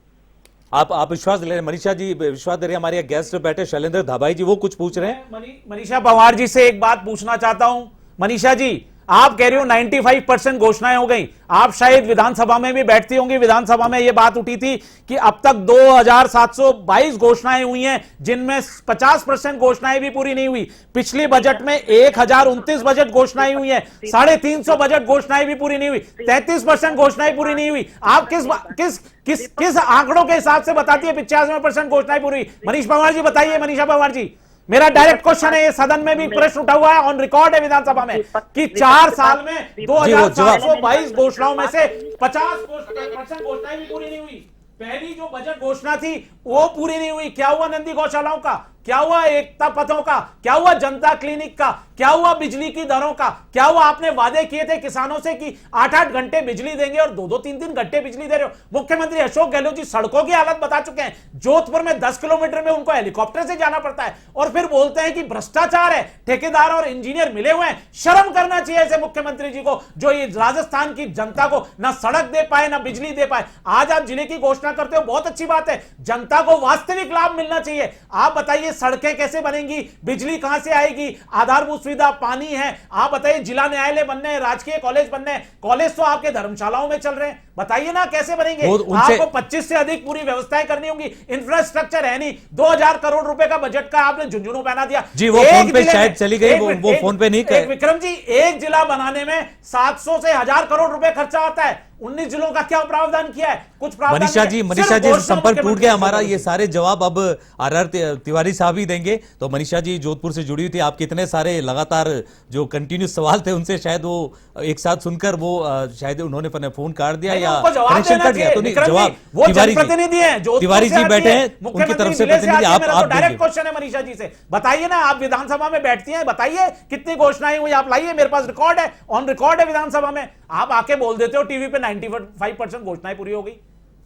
[SPEAKER 2] आप विश्वास ले रहे हैं? मनीषा जी विश्वास दे रही है। हमारे गेस्ट बैठे शैलेंद्र धाबाई जी, वो कुछ पूछ रहे हैं।
[SPEAKER 3] मनीषा पंवार जी से एक बात पूछना चाहता हूं। मनीषा जी, आप कह रही हो 95% घोषणाएं हो गई। आप शायद विधानसभा में भी बैठती होंगी, विधानसभा में यह बात उठी थी कि अब तक 2722 घोषणाएं हुई हैं, जिनमें 50% घोषणाएं भी पूरी नहीं हुई। पिछली बजट में 1029 बजट घोषणाएं हुई हैं, 350 बजट घोषणाएं भी पूरी नहीं हुई, 33% घोषणाएं पूरी नहीं हुई। आप किस आंकड़ों के हिसाब से बताती है 85% घोषणाएं पूरी हुई? मनीष पंवार जी बताइए। मनीषा पंवार जी, मेरा डायरेक्ट क्वेश्चन है, ये सदन में भी प्रश्न उठा हुआ है, ऑन रिकॉर्ड है विधानसभा में, कि 4 साल में 2722 घोषणाओं में से 50% घोषणाएं भी पूरी नहीं हुई। पहली जो बजट घोषणा थी वो पूरी नहीं हुई। क्या हुआ नंदी गौशालाओं का? क्या हुआ एकता पथों का? क्या हुआ जनता क्लिनिक का? क्या हुआ बिजली की दरों का? क्या हुआ आपने वादे किए थे किसानों से कि 8-8 घंटे बिजली देंगे और 2-2, 3-3 घंटे बिजली दे रहे हो। मुख्यमंत्री अशोक गहलोत जी सड़कों की हालत बता चुके हैं। जोधपुर में 10 किलोमीटर में उनको हेलीकॉप्टर से जाना पड़ता है और फिर बोलते हैं कि भ्रष्टाचार है, ठेकेदार और इंजीनियर मिले हुए हैं। शर्म करना चाहिए ऐसे मुख्यमंत्री जी को, जो ये राजस्थान की जनता को ना सड़क दे पाए ना बिजली दे पाए। आज आप जिले की घोषणा करते हो, बहुत अच्छी बात है, जनता को वास्तविक लाभ मिलना चाहिए। आप बताइए सड़कें कैसे बनेंगी, बिजली कहां से आएगी, आधारभूत सुविधा पानी है। आप बताइए जिला न्यायालय बनने हैं, राजकीय कॉलेज बनने हैं, कॉलेज तो आपके धर्मशालाओं में चल रहे हैं, बताइए ना कैसे बनेंगे? आपको 25 से अधिक पूरी व्यवस्थाएं करनी होंगी, इंफ्रास्ट्रक्चर है नहीं। 2000 करोड़ रुपए का बजट का आपने झुंझुनू पहना दिया
[SPEAKER 2] जी। वो फोन पे शायद चली गई, वो फोन पे नहीं कर।
[SPEAKER 3] विक्रम जी, एक जिला बनाने में 700 से 1000 करोड़ रुपए खर्चा आता है। 19 जिलों का क्या प्रावधान किया है? कुछ प्रावधान।
[SPEAKER 2] मनीषा जी संपर्क टूट गया हमारा। ये सारे जवाब अब आर तिवारी साहब ही देंगे। तो मनीषा जी जोधपुर से जुड़ी हुई थी, आपके इतने सारे लगातार जो कंटिन्यूस सवाल थे, उनसे शायद वो एक साथ सुनकर वो शायद उन्होंने फोन काट दिया या कनेक्शन कट गया। तो नहीं, जवाब
[SPEAKER 3] प्रतिनिधि है,
[SPEAKER 2] तिवारी जी बैठे हैं, उनकी तरफ से प्रतिनिधि आप
[SPEAKER 3] डायरेक्ट क्वेश्चन है मनीषा जी से। बताइए ना, आप विधानसभा में बैठती हैं, बताइए कितनी घोषणाएं हुई, आप लाइए, मेरे पास रिकॉर्ड है, ऑन रिकॉर्ड है विधानसभा में। आप आके बोल देते हो टीवी पे 95% घोषणाएं पूरी हो गई।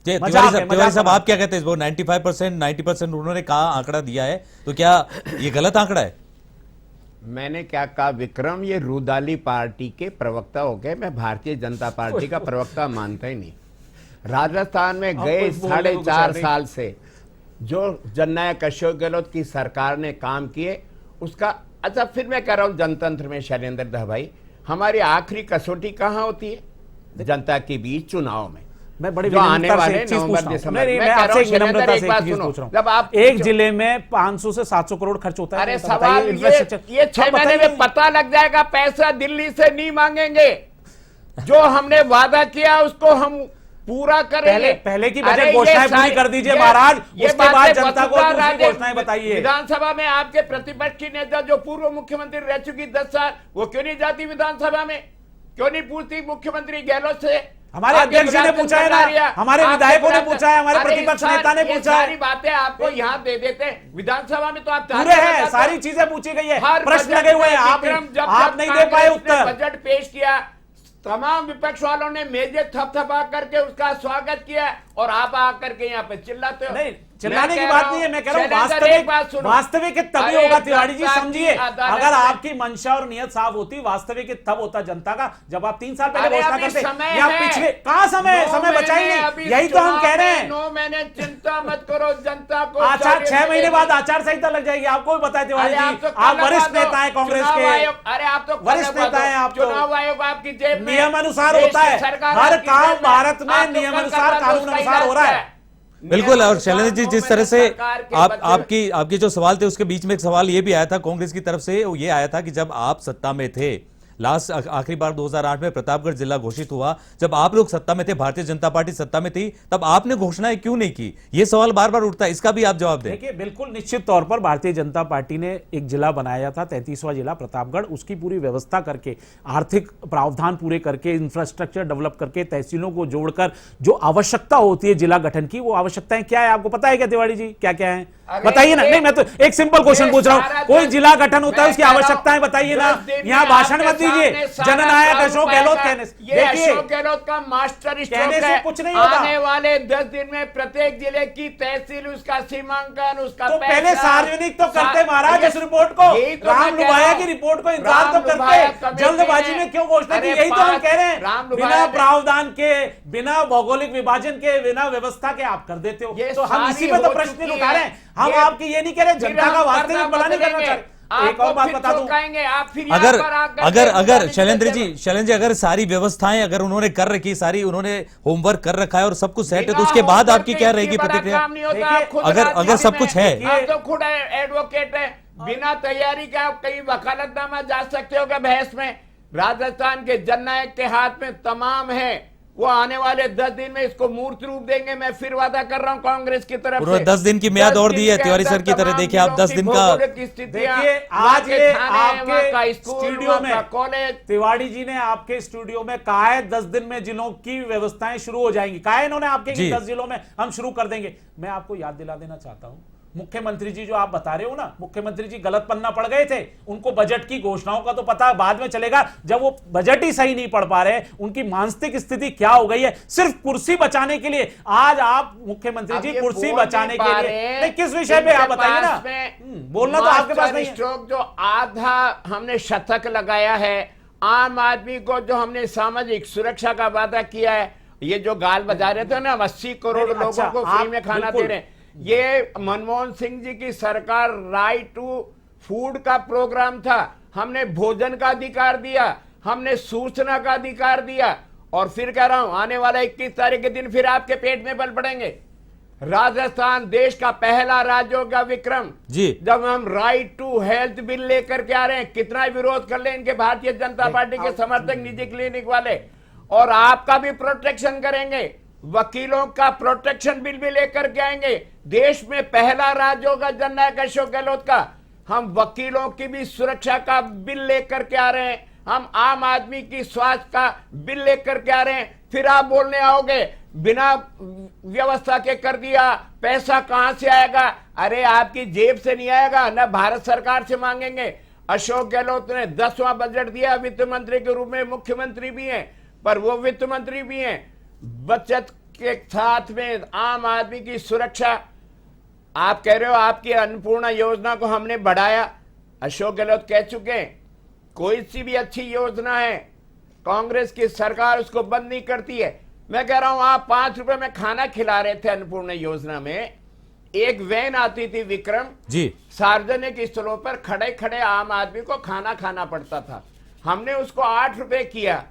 [SPEAKER 2] तिवारी साहब आप क्या कहते हैं? 95%, 90% उन्होंने कहा, आंकड़ा दिया है, तो क्या ये गलत आंकड़ा है?
[SPEAKER 4] मैंने क्या कहा विक्रम, ये रूदाली पार्टी के प्रवक्ता हो गए, मैं भारतीय जनता पार्टी का प्रवक्ता मानता ही नहीं। राजस्थान में गए 4.5 साल से जो जननायक अशोक गहलोत की सरकार ने काम किए उसका, अच्छा फिर मैं कह रहा हूं जनतंत्र में शैलेंद्र धाबाई, हमारी आखिरी कसौटी कहाँ होती है? जनता के बीच चुनाव में।
[SPEAKER 3] मैं बड़ी
[SPEAKER 4] जो आने
[SPEAKER 3] विनम्रता से
[SPEAKER 4] वाले
[SPEAKER 3] एक चीज पूछ
[SPEAKER 4] नवंबर
[SPEAKER 3] रहा हूं।
[SPEAKER 4] दिसंबर
[SPEAKER 3] नहीं,
[SPEAKER 4] में
[SPEAKER 3] मैं
[SPEAKER 4] कह रहा
[SPEAKER 3] आपसे
[SPEAKER 4] हूं,
[SPEAKER 3] एक विनम्रता
[SPEAKER 4] शैलेंद्र,
[SPEAKER 3] से
[SPEAKER 4] एक बात
[SPEAKER 3] एक चीज
[SPEAKER 4] सुनो।
[SPEAKER 3] पूछ रहा
[SPEAKER 4] जब आप
[SPEAKER 3] हूं। एक जिले में 500 से 700 करोड़ खर्च होता है।
[SPEAKER 4] अरे
[SPEAKER 3] तो
[SPEAKER 4] सवाल
[SPEAKER 3] बताइए, इंफ्रास्ट्रक्चर
[SPEAKER 4] ये 6 महीने में पता लग जाएगा। पैसा दिल्ली से नहीं मांगेंगे, जो हमने वादा किया उसको हम पूरा करेंगे।
[SPEAKER 3] पहले की
[SPEAKER 4] अरे
[SPEAKER 3] बजट
[SPEAKER 4] ये
[SPEAKER 3] घोषणाएं पूरी
[SPEAKER 4] सारी-
[SPEAKER 3] कर दीजिए
[SPEAKER 4] ये-
[SPEAKER 3] महाराज,
[SPEAKER 4] ये
[SPEAKER 3] उसके
[SPEAKER 4] बातें
[SPEAKER 3] बाद जनता को
[SPEAKER 4] वसुंधरा
[SPEAKER 3] दूसरी
[SPEAKER 4] राजे
[SPEAKER 3] घोषणाएं बताइए।
[SPEAKER 4] विधानसभा में आपके प्रतिपक्ष की नेता जो पूर्व मुख्यमंत्री रह चुकी 10 साल, वो क्यों नहीं जाती विधानसभा में? क्यों नहीं पूछती मुख्यमंत्री गहलोत से?
[SPEAKER 3] हमारे अध्यक्ष जी ने पूछा है ना, हमारे विधायकों ने पूछा है, हमारे प्रतिपक्ष नेता ने पूछा है।
[SPEAKER 4] सारी बातें आपको यहाँ दे देते हैं, विधानसभा में तो आप
[SPEAKER 3] पूरे हैं, सारी चीजें पूछी गई है,
[SPEAKER 4] हर
[SPEAKER 3] प्रश्न
[SPEAKER 4] बजट
[SPEAKER 3] लगे हुए
[SPEAKER 4] में
[SPEAKER 3] हैं,
[SPEAKER 4] विक्रम, जब
[SPEAKER 3] आप नहीं दे पाए
[SPEAKER 4] कांग्रेस ने
[SPEAKER 3] उत्तर।
[SPEAKER 4] बजट पेश किया, तमाम विपक्ष वालों ने मेजे थपथपा करके उसका स्वागत किया, और आप आकर के यहाँ पे चिल्लाते हो।
[SPEAKER 3] नहीं, चिल्लाने की बात नहीं है, मैं कह रहा हूँ
[SPEAKER 4] वास्तविक
[SPEAKER 3] वास्तविक तभी
[SPEAKER 4] अरे
[SPEAKER 3] होगा। तिवारी जी
[SPEAKER 4] जनता
[SPEAKER 3] समझिए,
[SPEAKER 4] की अदालत
[SPEAKER 3] अगर
[SPEAKER 4] में-
[SPEAKER 3] आपकी मंशा और नियत साफ होती, वास्तविक तब होता जनता का, जब आप 3 साल पहले
[SPEAKER 4] अरे
[SPEAKER 3] घोषणा
[SPEAKER 4] अभी
[SPEAKER 3] करते
[SPEAKER 4] समय
[SPEAKER 3] या
[SPEAKER 4] है।
[SPEAKER 3] पिछले कहां समय
[SPEAKER 4] 9
[SPEAKER 3] समय बचा ही
[SPEAKER 4] महीने
[SPEAKER 3] नहीं।
[SPEAKER 4] अभी
[SPEAKER 3] यही तो हम
[SPEAKER 4] चुनाव
[SPEAKER 3] कह रहे हैं।
[SPEAKER 4] में 9 महीने चिंता मत करो, जनता को
[SPEAKER 3] आचार 6 महीने बाद आचार संहिता लग जाएगी, आपको भी बताए तिवारी
[SPEAKER 4] अरे
[SPEAKER 3] जी,
[SPEAKER 4] तो
[SPEAKER 3] आप
[SPEAKER 4] कल
[SPEAKER 3] वरिष्ठ
[SPEAKER 4] लगवा दो।
[SPEAKER 3] नेता है कांग्रेस
[SPEAKER 4] चुनाव
[SPEAKER 3] के।
[SPEAKER 4] आयोग, अरे आप तो कल
[SPEAKER 3] वरिष्ठ
[SPEAKER 4] लगवा
[SPEAKER 3] नेता
[SPEAKER 4] दो।
[SPEAKER 3] हैं आप तो।
[SPEAKER 4] चुनाव आयोग आपकी जेब में,
[SPEAKER 3] नियम अनुसार
[SPEAKER 4] देश
[SPEAKER 3] होता
[SPEAKER 4] की
[SPEAKER 3] है,
[SPEAKER 4] सरकार
[SPEAKER 3] हर
[SPEAKER 4] आपकी
[SPEAKER 3] काम
[SPEAKER 4] जेब में।
[SPEAKER 3] भारत में
[SPEAKER 4] आप तो
[SPEAKER 3] नियम
[SPEAKER 4] कल
[SPEAKER 3] अनुसार,
[SPEAKER 4] करवा दो,
[SPEAKER 3] कानून
[SPEAKER 4] उसका
[SPEAKER 3] अनुसार हो
[SPEAKER 4] इलाज
[SPEAKER 3] रहा
[SPEAKER 4] क्या
[SPEAKER 3] है।
[SPEAKER 2] बिल्कुल। और
[SPEAKER 4] नियम
[SPEAKER 2] शैलेंद्र जी,
[SPEAKER 4] अनुसार
[SPEAKER 2] जिस
[SPEAKER 4] 9
[SPEAKER 2] तरह से
[SPEAKER 4] महीने सरकार के बच्चे-
[SPEAKER 2] आपके जो सवाल थे उसके बीच में एक सवाल ये भी आया था कांग्रेस की तरफ से, वो ये आया था कि जब आप सत्ता में थे, लास्ट आखिरी बार 2008 में प्रतापगढ़ जिला घोषित हुआ, जब आप लोग सत्ता में थे, भारतीय जनता पार्टी सत्ता में थी, तब आपने घोषणाएं क्यों नहीं की? ये सवाल बार बार उठता है, इसका भी आप जवाब दें।
[SPEAKER 3] देखिए, बिल्कुल निश्चित तौर पर भारतीय जनता पार्टी ने एक जिला बनाया था, 33वां जिला प्रतापगढ़, उसकी पूरी व्यवस्था करके, आर्थिक प्रावधान पूरे करके, इंफ्रास्ट्रक्चर डेवलप करके, तहसीलों को जोड़कर जो आवश्यकता होती है जिला गठन की, वो आवश्यकताएं क्या है आपको पता है क्या तिवारी जी? क्या क्या है बताइए ना। नहीं, मैं तो एक सिंपल क्वेश्चन पूछ रहा हूं, कोई जिला गठन होता है उसकी आवश्यकताएं बताइए ना। यहाँ भाषण मत दीजिए, जननायक अशोक गहलोत कहने से।
[SPEAKER 4] ये अशोक गहलोत का मास्टर स्ट्रोक
[SPEAKER 3] कहने से
[SPEAKER 4] है।
[SPEAKER 3] कुछ नहीं होगा।
[SPEAKER 4] आने वाले 10 दिन में प्रत्येक जिले की तहसील, उसका सीमांकन, उसका
[SPEAKER 3] तो
[SPEAKER 4] पैसा,
[SPEAKER 3] पहले सार्वजनिक तो करते महाराज इस रिपोर्ट को,
[SPEAKER 4] यही तो
[SPEAKER 3] राम
[SPEAKER 4] मैं कह
[SPEAKER 3] लुभाया
[SPEAKER 4] रहा
[SPEAKER 3] की
[SPEAKER 4] हूं।
[SPEAKER 3] रिपोर्ट को इंतजार
[SPEAKER 4] राम
[SPEAKER 3] तो
[SPEAKER 4] लुभाया
[SPEAKER 3] करते,
[SPEAKER 4] कमेटी
[SPEAKER 3] जल्दबाजी
[SPEAKER 4] ने-
[SPEAKER 3] में क्यों घोषणा की?
[SPEAKER 4] अरे
[SPEAKER 3] यही तो हम
[SPEAKER 4] पांच-
[SPEAKER 3] कह रहे
[SPEAKER 4] राम
[SPEAKER 3] हैं,
[SPEAKER 4] लुभाया
[SPEAKER 3] बिना
[SPEAKER 4] ने-
[SPEAKER 3] प्रावधान के, बिना भौगोलिक विभाजन के, बिना व्यवस्था के आप कर देते हो।
[SPEAKER 4] ये
[SPEAKER 3] तो हम
[SPEAKER 4] सारी
[SPEAKER 3] इसी पे तो
[SPEAKER 4] हो
[SPEAKER 3] प्रश्न
[SPEAKER 4] चुकी
[SPEAKER 3] उठा रहे हैं, हम
[SPEAKER 4] ये-
[SPEAKER 3] आपकी ये नहीं कह रहे जनता का वास्तविक भला नहीं करना चाह रहे। एक और बात बता दूं,
[SPEAKER 2] अगर शैलेंद्र जी, अगर सारी व्यवस्थाएं अगर उन्होंने कर रखी, सारी उन्होंने होमवर्क कर रखा है और सब कुछ सेट है, तो उसके बाद आपकी क्या रहेगी प्रतिक्रिया? अगर सब कुछ है,
[SPEAKER 4] आप तो खुद एडवोकेट है, बिना तैयारी के आप कहीं वकालतनामा जा सकते हो क्या बहस में? राजस्थान के जननायक के हाथ में तमाम है, वो आने वाले 10 दिन में इसको मूर्त रूप देंगे। मैं फिर वादा कर रहा हूँ कांग्रेस की तरफ
[SPEAKER 2] उन्होंने
[SPEAKER 4] से
[SPEAKER 2] 10 दिन की मियाद
[SPEAKER 4] 10
[SPEAKER 2] और
[SPEAKER 4] दिन
[SPEAKER 2] दी है
[SPEAKER 4] के
[SPEAKER 2] तिवारी
[SPEAKER 4] अंदर
[SPEAKER 2] सर की तरह।
[SPEAKER 4] तमाम
[SPEAKER 2] देखिए आप
[SPEAKER 4] जिलों
[SPEAKER 2] 10
[SPEAKER 4] की
[SPEAKER 2] दिन का,
[SPEAKER 4] भौगोलिक स्थितियां,
[SPEAKER 3] देखिए
[SPEAKER 4] वहाँ
[SPEAKER 3] आज
[SPEAKER 4] के
[SPEAKER 3] ये
[SPEAKER 4] थाने, वहाँ का
[SPEAKER 3] आपके
[SPEAKER 4] स्कूल,
[SPEAKER 3] स्टूडियो
[SPEAKER 4] वहाँ का
[SPEAKER 3] में
[SPEAKER 4] कॉलेज,
[SPEAKER 3] तिवारी जी ने आपके स्टूडियो में कहा है 10 दिन में जिलों की व्यवस्थाएं शुरू हो जाएंगी। कहा है इन्होंने आपके कि 10 जिलों में हम शुरू कर देंगे। मैं आपको याद दिला देना चाहता हूं, मुख्यमंत्री जी जो आप बता रहे हो ना, मुख्यमंत्री जी गलत पन्ना पड़ गए थे। उनको बजट की घोषणाओं का तो पता बाद में चलेगा, जब वो बजट ही सही नहीं पढ़ पा रहे, उनकी मानसिक स्थिति क्या हो गई है। सिर्फ कुर्सी बचाने के लिए आज आप मुख्यमंत्री जी कुर्सी बचाने के लिए नहीं, किस विषय पे आप बताइए ना। बोलना तो आपके पास नहीं है।
[SPEAKER 4] स्ट्रोक जो आधा हमने शतक लगाया है, आम आदमी को जो हमने सामाजिक सुरक्षा का वादा किया है, ये जो गाल बजा रहे थे ना, 80 करोड़ लोगों को फ्री में खाना दे रहे हैं, ये मनमोहन सिंह जी की सरकार राइट टू फूड का प्रोग्राम था। हमने भोजन का अधिकार दिया, हमने सूचना का अधिकार दिया, और फिर कह रहा हूं आने वाला 21 तारीख के दिन फिर आपके पेट में बल पड़ेंगे। राजस्थान देश का पहला राज्य होगा विक्रम
[SPEAKER 2] जी,
[SPEAKER 4] जब हम राइट टू हेल्थ बिल लेकर के आ रहे हैं। कितना विरोध कर ले इनके भारतीय जनता पार्टी के समर्थक, निजी क्लिनिक वाले, और आपका भी प्रोटेक्शन करेंगे। वकीलों का प्रोटेक्शन बिल भी लेकर के आएंगे। देश में पहला राज्य होगा जननायक अशोक गहलोत का। हम वकीलों की भी सुरक्षा का बिल लेकर के आ रहे हैं। हम आम आदमी की स्वास्थ्य का बिल लेकर के आ रहे हैं। फिर आप बोलने आओगे बिना व्यवस्था के कर दिया, पैसा कहां से आएगा? अरे आपकी जेब से नहीं आएगा, ना भारत सरकार से मांगेंगे। अशोक गहलोत ने 10वां बजट दिया, वित्त मंत्री के रूप में मुख्यमंत्री भी हैं, पर वो वित्त मंत्री भी हैं। बचत के साथ में आम आदमी की सुरक्षा। आप कह रहे हो आपकी अन्नपूर्णा योजना को हमने बढ़ाया, अशोक गहलोत कह चुके हैं कोई सी भी अच्छी योजना है कांग्रेस की सरकार उसको बंद नहीं करती है। मैं कह रहा हूं आप 5 रुपए में खाना खिला रहे थे अन्नपूर्णा योजना में। एक वैन आती थी विक्रम
[SPEAKER 2] जी,
[SPEAKER 4] सार्वजनिक स्थलों पर खड़े खड़े आम आदमी को खाना खाना पड़ता था। हमने उसको 8 रुपए किया।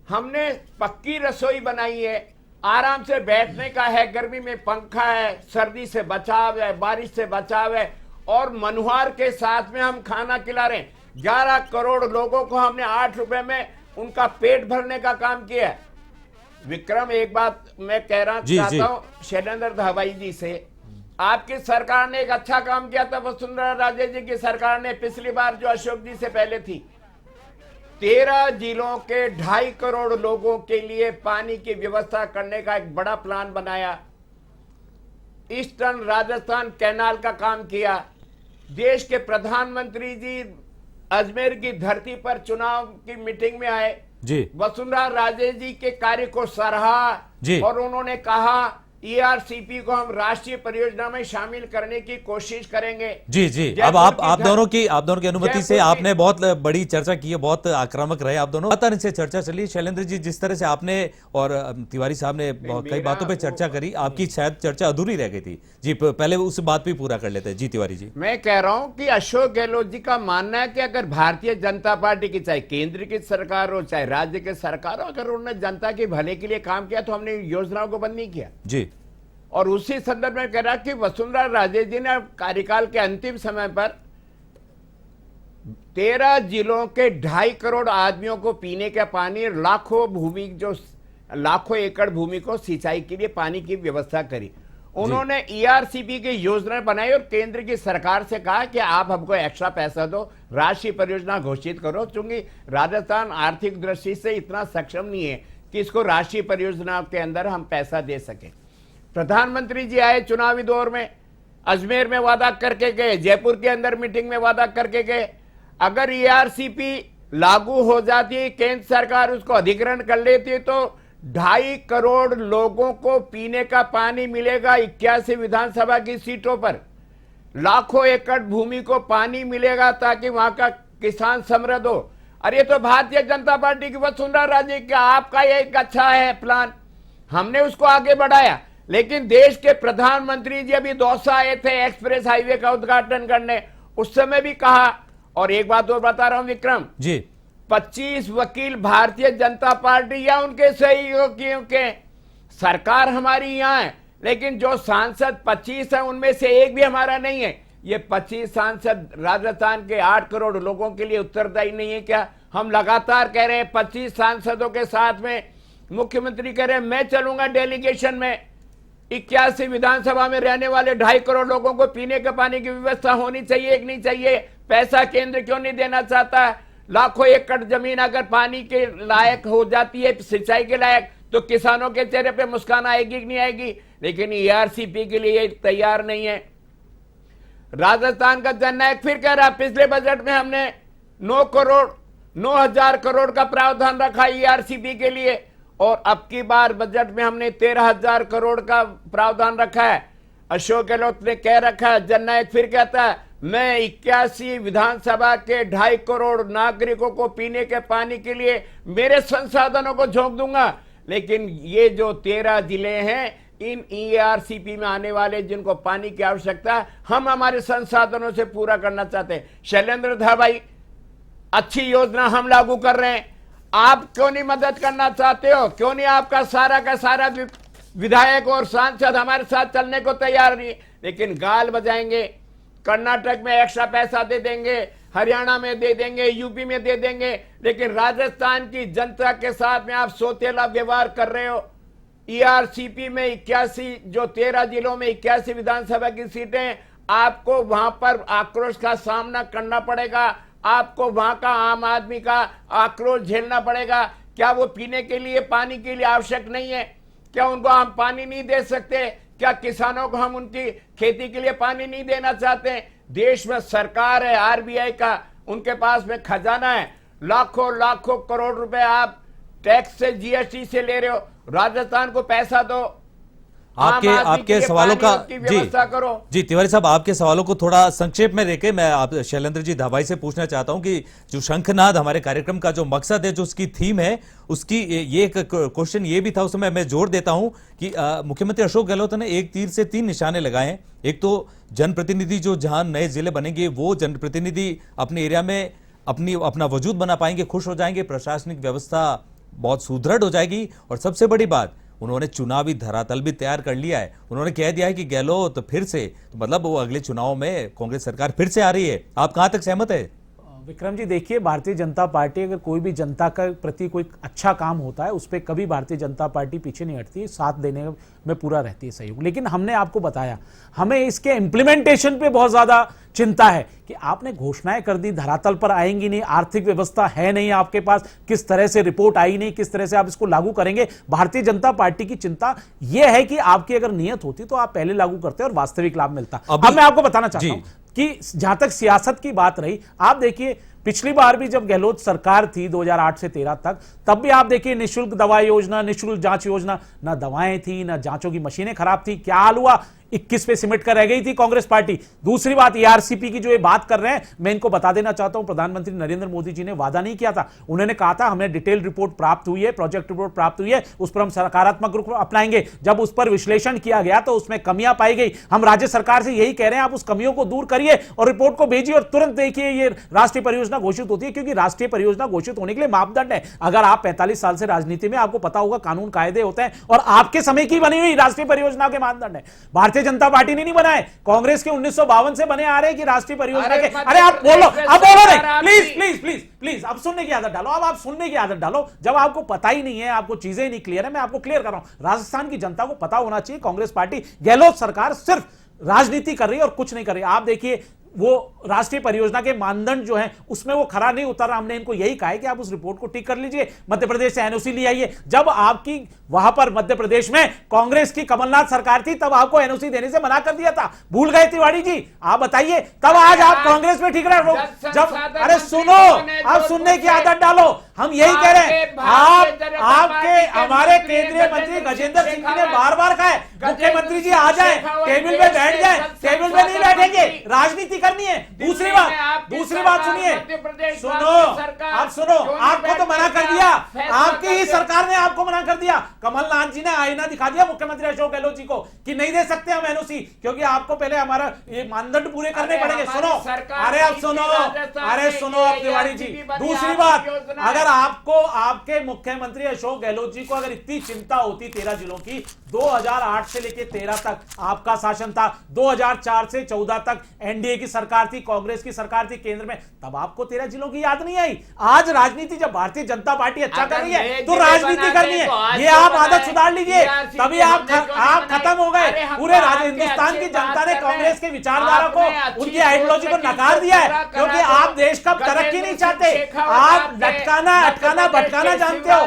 [SPEAKER 4] हमने पक्की रसोई बनाई है, आराम से बैठने का है, गर्मी में पंखा है, सर्दी से बचाव है, बारिश से बचाव है, और मनुहार के साथ में हम खाना खिला रहे हैं। 11 करोड़ लोगों को हमने 8 रुपए में उनका पेट भरने का काम किया है। विक्रम, एक बात मैं कहना चाहता हूं शैलेंद्र धाबाई जी से, आपकी सरकार ने एक अच्छा काम किया था। वसुंधरा राजे जी की सरकार ने पिछली बार, जो अशोक जी से पहले थी, 13 जिलों के 2.5 करोड़ लोगों के लिए पानी की व्यवस्था करने का एक बड़ा प्लान बनाया। ईस्टर्न राजस्थान कैनाल का काम किया। देश के प्रधानमंत्री जी अजमेर की धरती पर चुनाव की मीटिंग में आए
[SPEAKER 2] जी,
[SPEAKER 4] वसुंधरा राजे जी के कार्य को सराहा
[SPEAKER 2] जी,
[SPEAKER 4] और उन्होंने कहा ईआरसीपी को हम राष्ट्रीय परियोजना में शामिल करने की कोशिश करेंगे।
[SPEAKER 2] जी जी। अब आप दोनों की अनुमति से आपने बहुत बड़ी चर्चा की है, बहुत आक्रामक रहे आप दोनों। पता नहीं से चर्चा चली। शैलेंद्र जी, जिस तरह से आपने और तिवारी साहब ने कई बातों पे चर्चा करी, आपकी शायद चर्चा अधूरी रह गई थी। जी, पहले उस बात पे पूरा कर लेते हैं। जी तिवारी जी।
[SPEAKER 4] मैं कह रहा हूं कि अशोक गहलोत जी का मानना है कि अगर भारतीय जनता पार्टी की, चाहे केंद्र की सरकार हो चाहे राज्य की सरकार हो, अगर उन्होंने जनता के भले के लिए काम किया तो हमने योजनाओं को बंद नहीं किया।
[SPEAKER 2] जी।
[SPEAKER 4] और उसी संदर्भ में कह रहा कि वसुंधरा राजे जी ने कार्यकाल के अंतिम समय पर 13 जिलों के 2.5 करोड़ आदमियों को पीने का पानी, लाखों एकड़ भूमि को सिंचाई के लिए पानी की व्यवस्था करी। उन्होंने ईआरसीपी की योजना बनाई और केंद्र की सरकार से कहा कि आप हमको एक्स्ट्रा पैसा दो, राष्ट्रीय परियोजना घोषित करो, क्योंकि राजस्थान आर्थिक दृष्टि से इतना सक्षम नहीं है कि इसको राष्ट्रीय परियोजना के अंदर हम पैसा दे सके। प्रधानमंत्री जी आए चुनावी दौर में, अजमेर में वादा करके गए, जयपुर के अंदर मीटिंग में वादा करके गए, अगर ईआरसीपी लागू हो जाती, केंद्र सरकार उसको अधिग्रहण कर लेती, तो 2.5 करोड़ लोगों को पीने का पानी मिलेगा। 81 विधानसभा की सीटों पर लाखों एकड़ भूमि को पानी मिलेगा ताकि वहां का किसान समृद्ध हो। अरे तो भारतीय जनता पार्टी की वसुंधरा राजे का, आपका एक अच्छा है प्लान, हमने उसको आगे बढ़ाया। लेकिन देश के प्रधानमंत्री जी अभी दौसा आए थे एक्सप्रेस हाईवे का उद्घाटन करने, उस समय भी कहा। और एक बात और बता रहा हूं विक्रम
[SPEAKER 2] जी,
[SPEAKER 4] 25 वकील भारतीय जनता पार्टी या उनके सहयोगियों के, सरकार हमारी यहां है, लेकिन जो सांसद 25 है उनमें से एक भी हमारा नहीं है। ये 25 सांसद राजस्थान के 8 करोड़ लोगों के लिए उत्तरदायी नहीं है क्या? हम लगातार कह रहे हैं 25 सांसदों के साथ में मुख्यमंत्री कह रहे हैं मैं चलूंगा डेलीगेशन में। 81 विधानसभा में रहने वाले 2.5 करोड़ लोगों को पीने के पानी की व्यवस्था होनी चाहिए कि नहीं चाहिए? पैसा केंद्र क्यों नहीं देना चाहता? लाखों एकड़ जमीन अगर पानी के लायक हो जाती है, सिंचाई के लायक, तो किसानों के चेहरे पे मुस्कान आएगी कि नहीं आएगी? लेकिन ईआरसीपी के लिए तैयार नहीं है। राजस्थान का जननायक फिर कह रहा, पिछले बजट में हमने 9,000 करोड़ का प्रावधान रखा ईआरसीपी के लिए, और अब की बार बजट में हमने 13,000 करोड़ का प्रावधान रखा है। अशोक गहलोत ने कह रखा है, जननायक फिर कहता है मैं 81 विधानसभा के 2.5 करोड़ नागरिकों को पीने के पानी के लिए मेरे संसाधनों को झोंक दूंगा। लेकिन ये जो 13 जिले हैं, इन ईआरसीपी में आने वाले जिनको पानी की आवश्यकता है, हम हमारे संसाधनों से पूरा करना चाहते हैं। शैलेंद्र धाबाई, अच्छी योजना हम लागू कर रहे हैं, आप क्यों नहीं मदद करना चाहते हो? क्यों नहीं आपका सारा का सारा विधायक और सांसद हमारे साथ चलने को तैयार नहीं? लेकिन गाल बजाएंगे, कर्नाटक में एक्स्ट्रा पैसा दे देंगे, हरियाणा में दे देंगे, यूपी में दे देंगे, लेकिन राजस्थान की जनता के साथ में आप सौतेला व्यवहार कर रहे हो। ईआरसीपी में 81 जो 13 जिलों में 81 विधानसभा की सीटें, आपको वहां पर आक्रोश का सामना करना पड़ेगा, आपको वहां का आम आदमी का आक्रोश झेलना पड़ेगा। क्या वो पीने के लिए पानी के लिए आवश्यक नहीं है? क्या उनको हम पानी नहीं दे सकते? क्या किसानों को हम उनकी खेती के लिए पानी नहीं देना चाहते? देश में सरकार है आरबीआई का, उनके पास में खजाना है, लाखों करोड़ रुपए आप टैक्स से, जीएसटी से ले रहे हो। राजस्थान को पैसा दो,
[SPEAKER 2] आपके सवालों का
[SPEAKER 4] व्यवस्था करो।
[SPEAKER 2] जी तिवारी साहब, आपके सवालों को थोड़ा संक्षेप में लेके मैं आप शैलेंद्र जी धाबाई से पूछना चाहता हूं कि जो शंखनाद हमारे कार्यक्रम का जो मकसद है, जो उसकी थीम है, उसकी ये एक क्वेश्चन ये भी था उस समय, मैं जोड़ देता हूं कि मुख्यमंत्री अशोक गहलोत ने एक तीर से 3 निशाने लगाए हैं। एक तो जनप्रतिनिधि, जो जहां नए जिले बनेंगे वो जनप्रतिनिधि अपने एरिया में अपना वजूद बना पाएंगे, खुश हो जाएंगे, प्रशासनिक व्यवस्था बहुत सुदृढ़ हो जाएगी। और सबसे बड़ी बात, उन्होंने चुनावी धरातल भी तैयार कर लिया है। उन्होंने कह दिया है कि गहलोत फिर से, तो मतलब वो अगले चुनाव में कांग्रेस सरकार फिर से आ रही है। आप कहां तक सहमत है?
[SPEAKER 3] विक्रम जी देखिए, भारतीय जनता पार्टी अगर कोई भी जनता के प्रति कोई अच्छा काम होता है उस पर कभी भारतीय जनता पार्टी पीछे नहीं हटती, साथ देने में पूरा रहती है सहयोग। लेकिन हमने आपको बताया, हमें इसके इम्प्लीमेंटेशन पे बहुत ज्यादा चिंता है कि आपने घोषणाएं कर दी, धरातल पर आएंगी नहीं, आर्थिक व्यवस्था है नहीं आपके पास, किस तरह से रिपोर्ट आई नहीं, किस तरह से आप इसको लागू करेंगे। भारतीय जनता पार्टी की चिंता यह है कि आपकी अगर नियत होती तो आप पहले लागू करते और वास्तविक लाभ मिलता। अब मैं आपको बताना चाहता हूं कि जहां तक सियासत की बात रही, आप देखिए पिछली बार भी जब गहलोत सरकार थी 2008 से 13 तक, तब भी आप देखिए निःशुल्क दवा योजना, निःशुल्क जांच योजना, ना दवाएं थी, ना जांचों की मशीनें खराब थी। क्या हाल हुआ? 21 पे सिमट कर रह गई थी कांग्रेस पार्टी। दूसरी बात, ईआरसीपी की जो ये बात कर रहे हैं, मैं इनको बता देना चाहता हूं, प्रधानमंत्री नरेंद्र मोदी जी ने वादा नहीं किया था। उन्होंने कहा था हमें डिटेल रिपोर्ट प्राप्त हुई है, प्रोजेक्ट रिपोर्ट प्राप्त हुई है, उस पर हम सकारात्मक रूप अपनाएंगे। जब उस पर विश्लेषण किया गया तो उसमें कमियां पाई गई। हम राज्य सरकार से यही कह रहे हैं, आप उस कमियों को दूर करिए और रिपोर्ट को भेजिए और तुरंत देखिए ये राष्ट्रीय परियोजना घोषित होती है, क्योंकि राष्ट्रीय परियोजना घोषित होने के लिए मापदंड है। अगर आप 45 साल से राजनीति में, आपको पता होगा कानून कायदे होते हैं और आपके समय की बनी हुई राष्ट्रीय परियोजना के मानदंड है। भारतीय जनता पार्टी ने नहीं बनाए, कांग्रेस के 1952 से बने आ रहे हैं कि राष्ट्रीय परियोजना के। अरे आप बोलो, अब बोलो नहीं, प्लीज प्लीज प्लीज प्लीज, अब सुनने की आदत डालो। अब आप सुनने की आदत डालो। जब आपको पता ही नहीं है, आपको चीजें ही नहीं क्लियर है, मैं आपको क्लियर कर रहा हूं। राजस्थान की जनता को पता होना चाहिए, कांग्रेस पार्टी, गहलोत सरकार सिर्फ राजनीति कर रही है और कुछ नहीं कर रही। आप देखिए वो राष्ट्रीय परियोजना के मानदंड जो हैं उसमें वो खरा नहीं उतर रहा। हमने इनको यही कहा है कि आप उस रिपोर्ट को ठीक कर लीजिए, मध्य प्रदेश से एनओसी ले आइए। जब आपकी वहां पर मध्य प्रदेश में कांग्रेस की कमलनाथ सरकार थी, तब आपको एनओसी देने से मना कर दिया था, भूल गए तिवारी जी? आप बताइए, तब आज आप कांग्रेस में ठीक रहे जब? अरे सुनो, आप सुनने की आदत डालो। हम यही कह रहे हैं, आपके हमारे केंद्रीय मंत्री गजेंद्र सिंह जी ने बार बार कहा है मुख्यमंत्री जी आ जाए, टेबल पे बैठ जाए। टेबल पे नहीं बैठेंगे, राजनीति करनी है। दूसरी बात सुनिए, सुनो, आप सुनो, आपको तो मना कर दिया, आपकी ही सरकार ने आपको मना कर दिया। कमलनाथ जी ने आईना दिखा दिया मुख्यमंत्री अशोक गहलोत जी को कि नहीं दे सकते हम एनओसी, क्योंकि आपको पहले हमारा ये मानदंड पूरे करने पड़ेंगे। सुनो, अरे अब सुनो, अरे सुनो अब तिवारी जी। दूसरी बात, अगर आपको आपके मुख्यमंत्री अशोक गहलोत जी को अगर इतनी चिंता होती 13 जिलों की, 2008 से लेकर 13 तक आपका शासन था, 2004 से 14 तक एनडीए की सरकार थी, कांग्रेस की सरकार थी केंद्र में, तब आपको 13 जिलों की याद नहीं आई। आज राजनीति, जब भारतीय जनता पार्टी अच्छा कर रही है तो राजनीति करनी है। ये आप आदत सुधार लीजिए, तभी आप खत्म हो गए। पूरे हिंदुस्तान की जनता ने कांग्रेस के विचारधारा को, उनकी आइडियोलॉजी को नकार दिया है, क्योंकि आप देश का तरक्की नहीं चाहते। आप लटकाना, अटकाना, भटकाना जानते हो।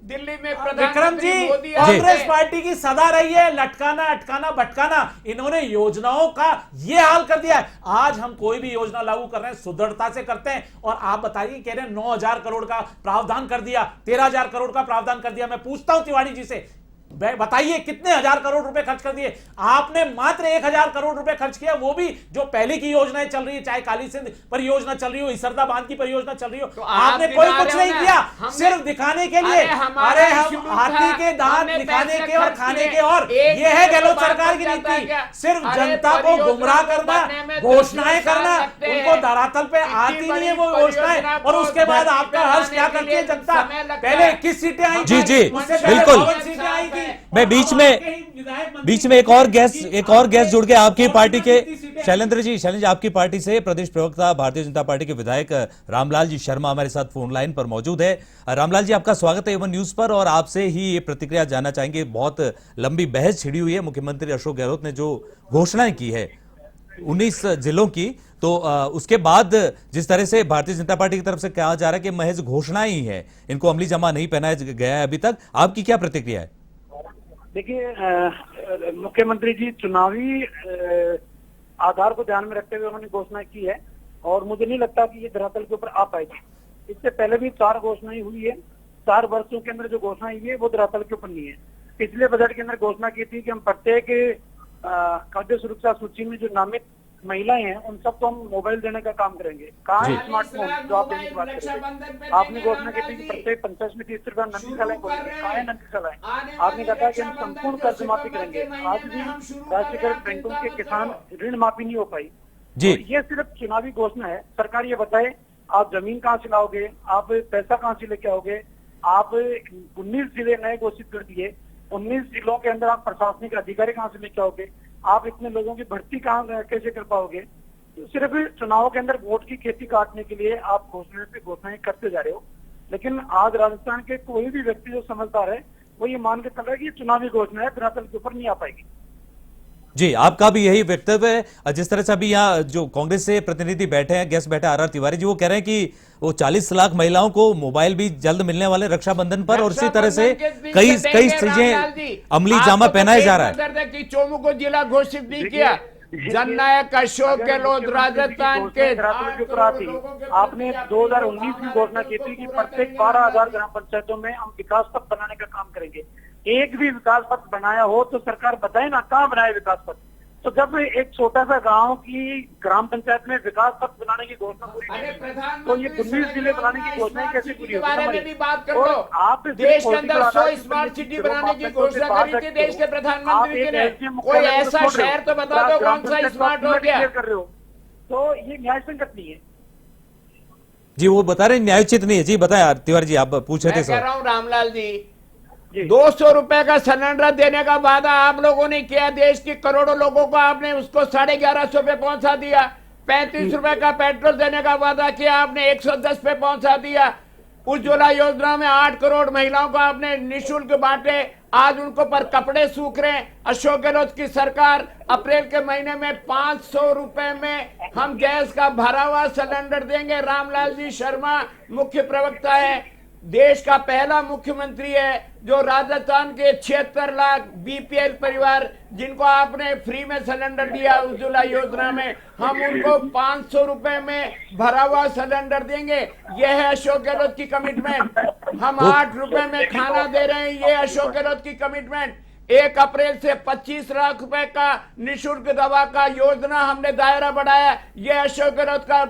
[SPEAKER 4] दिल्ली में
[SPEAKER 3] विक्रम जी, कांग्रेस पार्टी की सदा रही है लटकाना, अटकाना, भटकाना। इन्होंने योजनाओं का ये हाल कर दिया है। आज हम कोई भी योजना लागू कर रहे हैं सुदृढ़ता से करते हैं, और आप बताइए, कह रहे हैं 9,000 करोड़ का प्रावधान कर दिया, 13,000 करोड़ का प्रावधान कर दिया। मैं पूछता हूं तिवारी जी से, बताइए कितने हजार करोड़ रुपए खर्च कर दिए आपने? मात्र 1,000 करोड़ रुपए खर्च किया, वो भी जो पहले की योजनाएं चल रही है, चाहे काली सिंध परियोजना चल रही हो, इसरदा बांध की परियोजना चल रही हो, तो आपने कोई कुछ नहीं किया, सिर्फ दिखाने के लिए। अरे हम हाथी के दांत दिखाने के और खाने के, और ये है गहलोत सरकार की नीति, सिर्फ जनता को गुमराह करना, घोषणाएं करना, उनको धरातल पे आती नहीं है वो घोषणाएं, और उसके बाद आपका हर्ष क्या करती है जनता? पहले 21 सीटें आई,
[SPEAKER 2] जी जी बिल्कुल।
[SPEAKER 3] सीटें आई थी।
[SPEAKER 2] मैं बीच में एक और गेस्ट जुड़ गए आपकी पार्टी के। शैलेंद्र जी, आपकी पार्टी से प्रदेश प्रवक्ता भारतीय जनता पार्टी के विधायक रामलाल जी शर्मा हमारे साथ फोन लाइन पर मौजूद है। रामलाल जी, आपका स्वागत है एवन न्यूज पर, और आपसे ही ये प्रतिक्रिया जानना चाहेंगे। बहुत लंबी बहस छिड़ी हुई है, मुख्यमंत्री अशोक गहलोत ने जो घोषणाएं की है 19 जिलों की, तो उसके बाद जिस तरह से भारतीय जनता पार्टी की तरफ से कहा जा रहा है कि महज घोषणाएं ही है, इनको अमली जमा नहीं पहनाया गया है अभी तक, आपकी क्या प्रतिक्रिया है?
[SPEAKER 6] देखिए, मुख्यमंत्री जी चुनावी आधार को ध्यान में रखते हुए उन्होंने घोषणा की है, और मुझे नहीं लगता कि ये धरातल के ऊपर आ पाएगी। इससे पहले भी 4 घोषणाएं हुई है, 4 वर्षों के अंदर जो घोषणाएं हुई है वो धरातल के ऊपर नहीं है। पिछले बजट के अंदर घोषणा की थी कि हम प्रत्येक खाद्य सुरक्षा सूची में जो नामित महिलाएं हैं उन सबको हम मोबाइल देने का काम करेंगे। कहाँ है स्मार्टफोन जो आप देने की बात करेंगे? आपने घोषणा की थी कि प्रत्येक पंचायत में 30 रुपया नकदी सलाह खोलेंगे। कहाँ है नकदी सलाह? आपने कहा कि हम संपूर्ण कर्ज माफी करेंगे। आज भी राष्ट्रीयकृत बैंकों के किसान ऋण माफी नहीं हो पाई।
[SPEAKER 2] जी,
[SPEAKER 6] ये सिर्फ चुनावी घोषणा है। सरकार ये बताए आप जमीन कहाँ से लाओगे, आप पैसा कहाँ से लेके आओगे। आप 19 जिले नए घोषित कर दिए, 19 जिलों के अंदर आप प्रशासनिक अधिकारी कहाँ से लेके आओगे, आप इतने लोगों की भर्ती कहाँ कैसे कर पाओगे। तो सिर्फ चुनाव के अंदर वोट की खेती काटने के लिए आप घोषणाएं करते जा रहे हो। लेकिन आज राजस्थान के कोई भी व्यक्ति जो समझदार है वो ये मान के चल रहा है कि ये चुनावी घोषणा है, धरातल के ऊपर नहीं आ पाएगी।
[SPEAKER 2] जी, आपका भी यही वक्तव्य है। जिस तरह से अभी यहाँ जो कांग्रेस से प्रतिनिधि बैठे हैं, गेस्ट बैठे आर तिवारी जी, वो कह रहे हैं कि वो 40 लाख महिलाओं को मोबाइल भी जल्द मिलने वाले रक्षाबंधन पर, और इसी तरह से कई चीजें अमली जामा पहनाया जा रहा है।
[SPEAKER 4] कि चोमू को जिला घोषित नहीं किया, जननायक अशोक गहलोत राजस्थान के
[SPEAKER 6] धरातल के ऊपर आती। आपने 2019 की घोषणा की थी कि प्रत्येक 12,000 ग्राम पंचायतों में हम विकास पथ बनाने का काम करेंगे। एक भी विकास पथ बनाया हो तो सरकार बताए ना, कहाँ बनाए विकास पथ। तो जब एक छोटा सा गांव की ग्राम पंचायत में विकास पथ बनाने की घोषणा पूरी नहीं, तो ये 19 जिले बनाने की घोषणा कैसे पूरी होगी।
[SPEAKER 4] बारे में भी बात कर लो।
[SPEAKER 6] आप
[SPEAKER 4] देश के अंदर 100 स्मार्ट सिटी बनाने की घोषणा करी थी देश के प्रधानमंत्री ने। कोई ऐसा शहर तो बता दो कौन सा स्मार्ट हो गया।
[SPEAKER 6] कर रहे हो तो ये न्याय संगत नहीं है।
[SPEAKER 2] जी, वो बता रहे न्यायोचित नहीं है। जी बताएं तिवारी जी, आप पूछ रहे थे।
[SPEAKER 4] कह रहा हूँ रामलाल जी, 200 रुपए का सिलेंडर देने का वादा आप लोगों ने किया, देश के करोड़ों लोगों को आपने उसको 1150 पे पहुंचा दिया। 35 रुपए का पेट्रोल देने का वादा किया, आपने 110 पे पहुंचा दिया। उज्ज्वला योजना में 8 करोड़ महिलाओं को आपने निःशुल्क बांटे, आज उनको पर कपड़े सूख रहे हैं। अशोक गहलोत की सरकार अप्रैल के महीने में 500 रुपए में हम गैस का भरा हुआ सिलेंडर देंगे। रामलाल जी शर्मा मुख्य प्रवक्ता है, देश का पहला मुख्यमंत्री है जो राजस्थान के 76 लाख बीपीएल परिवार जिनको आपने फ्री में सिलेंडर दिया उज्ज्वला योजना में, हम उनको 500 रुपए में भरा हुआ सिलेंडर देंगे। यह है अशोक गहलोत की कमिटमेंट। हम 8 रुपए में खाना दे रहे हैं, ये अशोक गहलोत की कमिटमेंट। 1 अप्रैल से 25 लाख रुपए का निःशुल्क दवा का योजना हमने दायरा बढ़ाया, ये अशोक गहलोत का।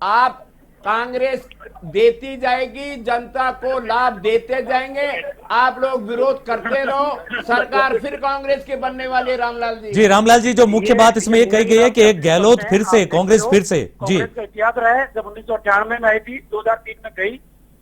[SPEAKER 4] आप कांग्रेस देती जाएगी, जनता को लाभ देते जाएंगे, आप लोग विरोध करते रहो, सरकार फिर कांग्रेस की बनने वाली है। रामलाल जी
[SPEAKER 2] जी, रामलाल जी, जो मुख्य बात इसमें ये कही गई है कि एक गहलोत फिर से, कांग्रेस फिर से। जी,
[SPEAKER 6] कांग्रेस का इतिहास रहा है, जब 1998 में आई थी, 2003 में गई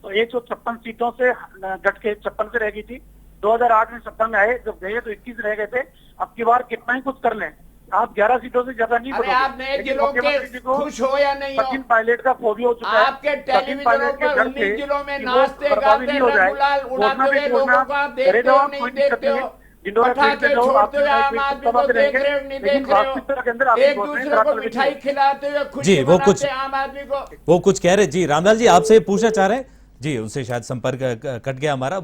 [SPEAKER 6] तो 156 सीटों से घट के 56 से रह गई थी। 2008 में सत्ता में आए, जब गए तो 21 रह गए थे। अब की बार कितना ही कुछ कर लें, आप 11 सीटों से ज्यादा नहीं
[SPEAKER 4] अरे आप नए जिलों के खुश हो या नहीं हो,
[SPEAKER 6] सचिन पायलट का फोबिया हो चुका है।
[SPEAKER 4] आपके टेलीविजनों पर 19 जिलों में नाचते गाते रंगुलाल उड़ाते हुए लोगों को आप देखते हो नहीं देखते हो, पटाखे छोड़ते हुए आम आदमी को देख रहे हो नहीं देख रहे हो, एक दूसरे को मिठाई खिलाते हुए खुशी मनाते आम आदमी को।
[SPEAKER 2] वो कुछ कह रहे। जी रामलाल जी, आपसे पूछना चाह रहे हैं। जी, उनसे शायद संपर्क कट गया हमारा।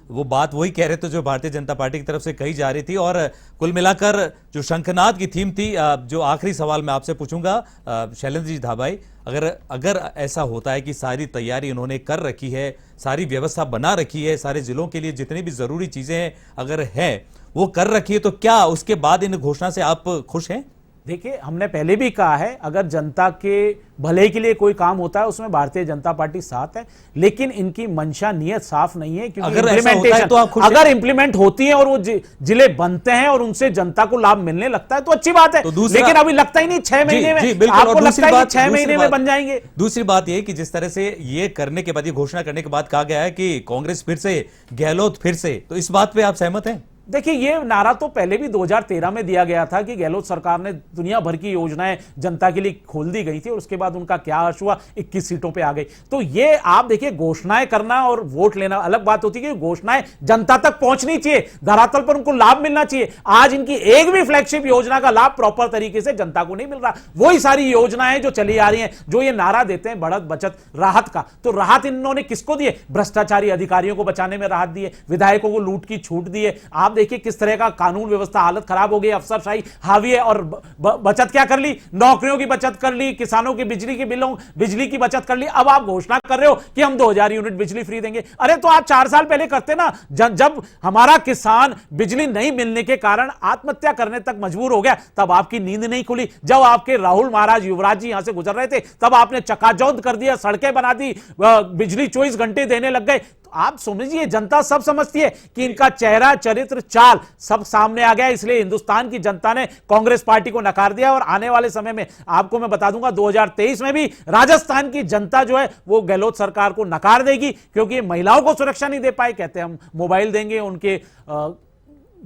[SPEAKER 2] वो बात वही कह रहे थे जो भारतीय जनता पार्टी की तरफ से कही जा रही थी। और कुल मिलाकर जो शंखनाद की थीम थी, जो आखिरी सवाल मैं आपसे पूछूंगा शैलेंद्र जी धाबाई, अगर ऐसा होता है कि सारी तैयारी उन्होंने कर रखी है, सारी व्यवस्था बना रखी है, सारे जिलों के लिए जितनी भी जरूरी चीजें अगर है वो कर रखी है, तो क्या उसके बाद इन घोषणा से आप खुश हैं?
[SPEAKER 3] देखिए, हमने पहले भी कहा है, अगर जनता के भले के लिए कोई काम होता है उसमें भारतीय जनता पार्टी साथ है, लेकिन इनकी मंशा नियत साफ नहीं है। क्योंकि
[SPEAKER 2] अगर ऐसा होता है तो आप खुश
[SPEAKER 3] अगर इंप्लीमेंट होती है और वो जिले बनते हैं और उनसे जनता को लाभ मिलने लगता है तो अच्छी बात है,
[SPEAKER 2] तो
[SPEAKER 3] लेकिन अभी लगता ही नहीं 6 महीने में। आपको लगता है 6 महीने में बन जाएंगे।
[SPEAKER 2] दूसरी बात यह कि जिस तरह से ये करने के बाद, ये घोषणा करने के बाद कहा गया है कि कांग्रेस फिर से, गहलोत फिर से, तो इस बात पे आप सहमत हैं?
[SPEAKER 3] देखिए, ये नारा तो पहले भी 2013 में दिया गया था कि गहलोत सरकार ने दुनिया भर की योजनाएं जनता के लिए खोल दी गई थी और उसके बाद उनका क्या हर्ष हुआ, 21 सीटों पे आ गई। तो ये आप देखिए, घोषणाएं करना और वोट लेना अलग बात होती है कि घोषणाएं जनता तक पहुंचनी चाहिए, धरातल पर उनको लाभ मिलना चाहिए। आज इनकी एक भी फ्लैगशिप योजना का लाभ प्रॉपर तरीके से जनता को नहीं मिल रहा। वही सारी योजनाएं जो चली आ रही हैं, जो ये नारा देते हैं बढ़त बचत राहत का, तो राहत इन्होंने किसको दिए? भ्रष्टाचारी अधिकारियों को बचाने में राहत दी है, विधायकों को लूट की छूट दी है। आप देखिए किस तरह का कानून व्यवस्था, हालत खराब हो गई, अफसरशाही हावी है। और बचत क्या कर ली? नौकरियों की बचत कर ली, किसानों की बिजली के बिलों, बिजली की बचत कर ली। अब आप घोषणा कर रहे हो कि हम 2000 यूनिट बिजली फ्री देंगे। अरे तो आप 4 साल पहले करते ना, जब हमारा किसान बिजली नहीं मिलने के कारण आत्महत्या करने तक मजबूर हो गया, तब आपकी नींद नहीं खुली। जब आपके राहुल महाराज, युवराज जी यहां से गुजर रहे थे, तब आपने चकाचौंध कर दिया, सड़कें बना दी, बिजली 24 घंटे देने लग गए। आप समझिए, जनता सब समझती है कि इनका चेहरा, चरित्र, चाल सब सामने आ गया, इसलिए हिंदुस्तान की जनता ने कांग्रेस पार्टी को नकार दिया। और आने वाले समय में आपको मैं बता दूंगा 2023 में भी राजस्थान की जनता जो है वो गहलोत सरकार को नकार देगी, क्योंकि महिलाओं को सुरक्षा नहीं दे पाए, कहते हम मोबाइल देंगे, उनके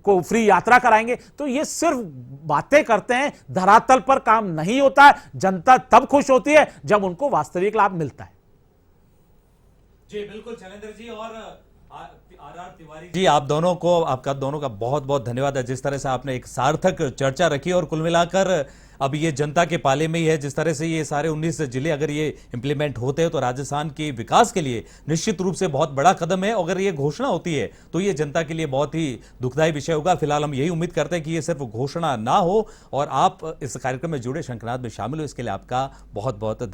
[SPEAKER 3] को फ्री यात्रा कराएंगे। तो ये सिर्फ बातें करते हैं, धरातल पर काम नहीं होता है। जनता तब खुश होती है जब उनको वास्तविक लाभ मिलता है।
[SPEAKER 2] जी बिल्कुल शैलेंद्र जी और आर तिवारी जी, आप दोनों को, आपका दोनों का बहुत बहुत धन्यवाद है। जिस तरह से आपने एक सार्थक चर्चा रखी और कुल मिलाकर अब ये जनता के पाले में ही है। जिस तरह से ये सारे 19 जिले अगर ये इंप्लीमेंट होते हैं तो राजस्थान के विकास के लिए निश्चित रूप से बहुत बड़ा कदम है। अगर ये घोषणा होती है तो ये जनता के लिए बहुत ही दुखदायी विषय होगा। फिलहाल हम यही उम्मीद करते हैं कि ये सिर्फ घोषणा ना हो और आप इस कार्यक्रम में जुड़े, शंखनाद में शामिल हो, इसके लिए आपका बहुत बहुत धन्यवाद।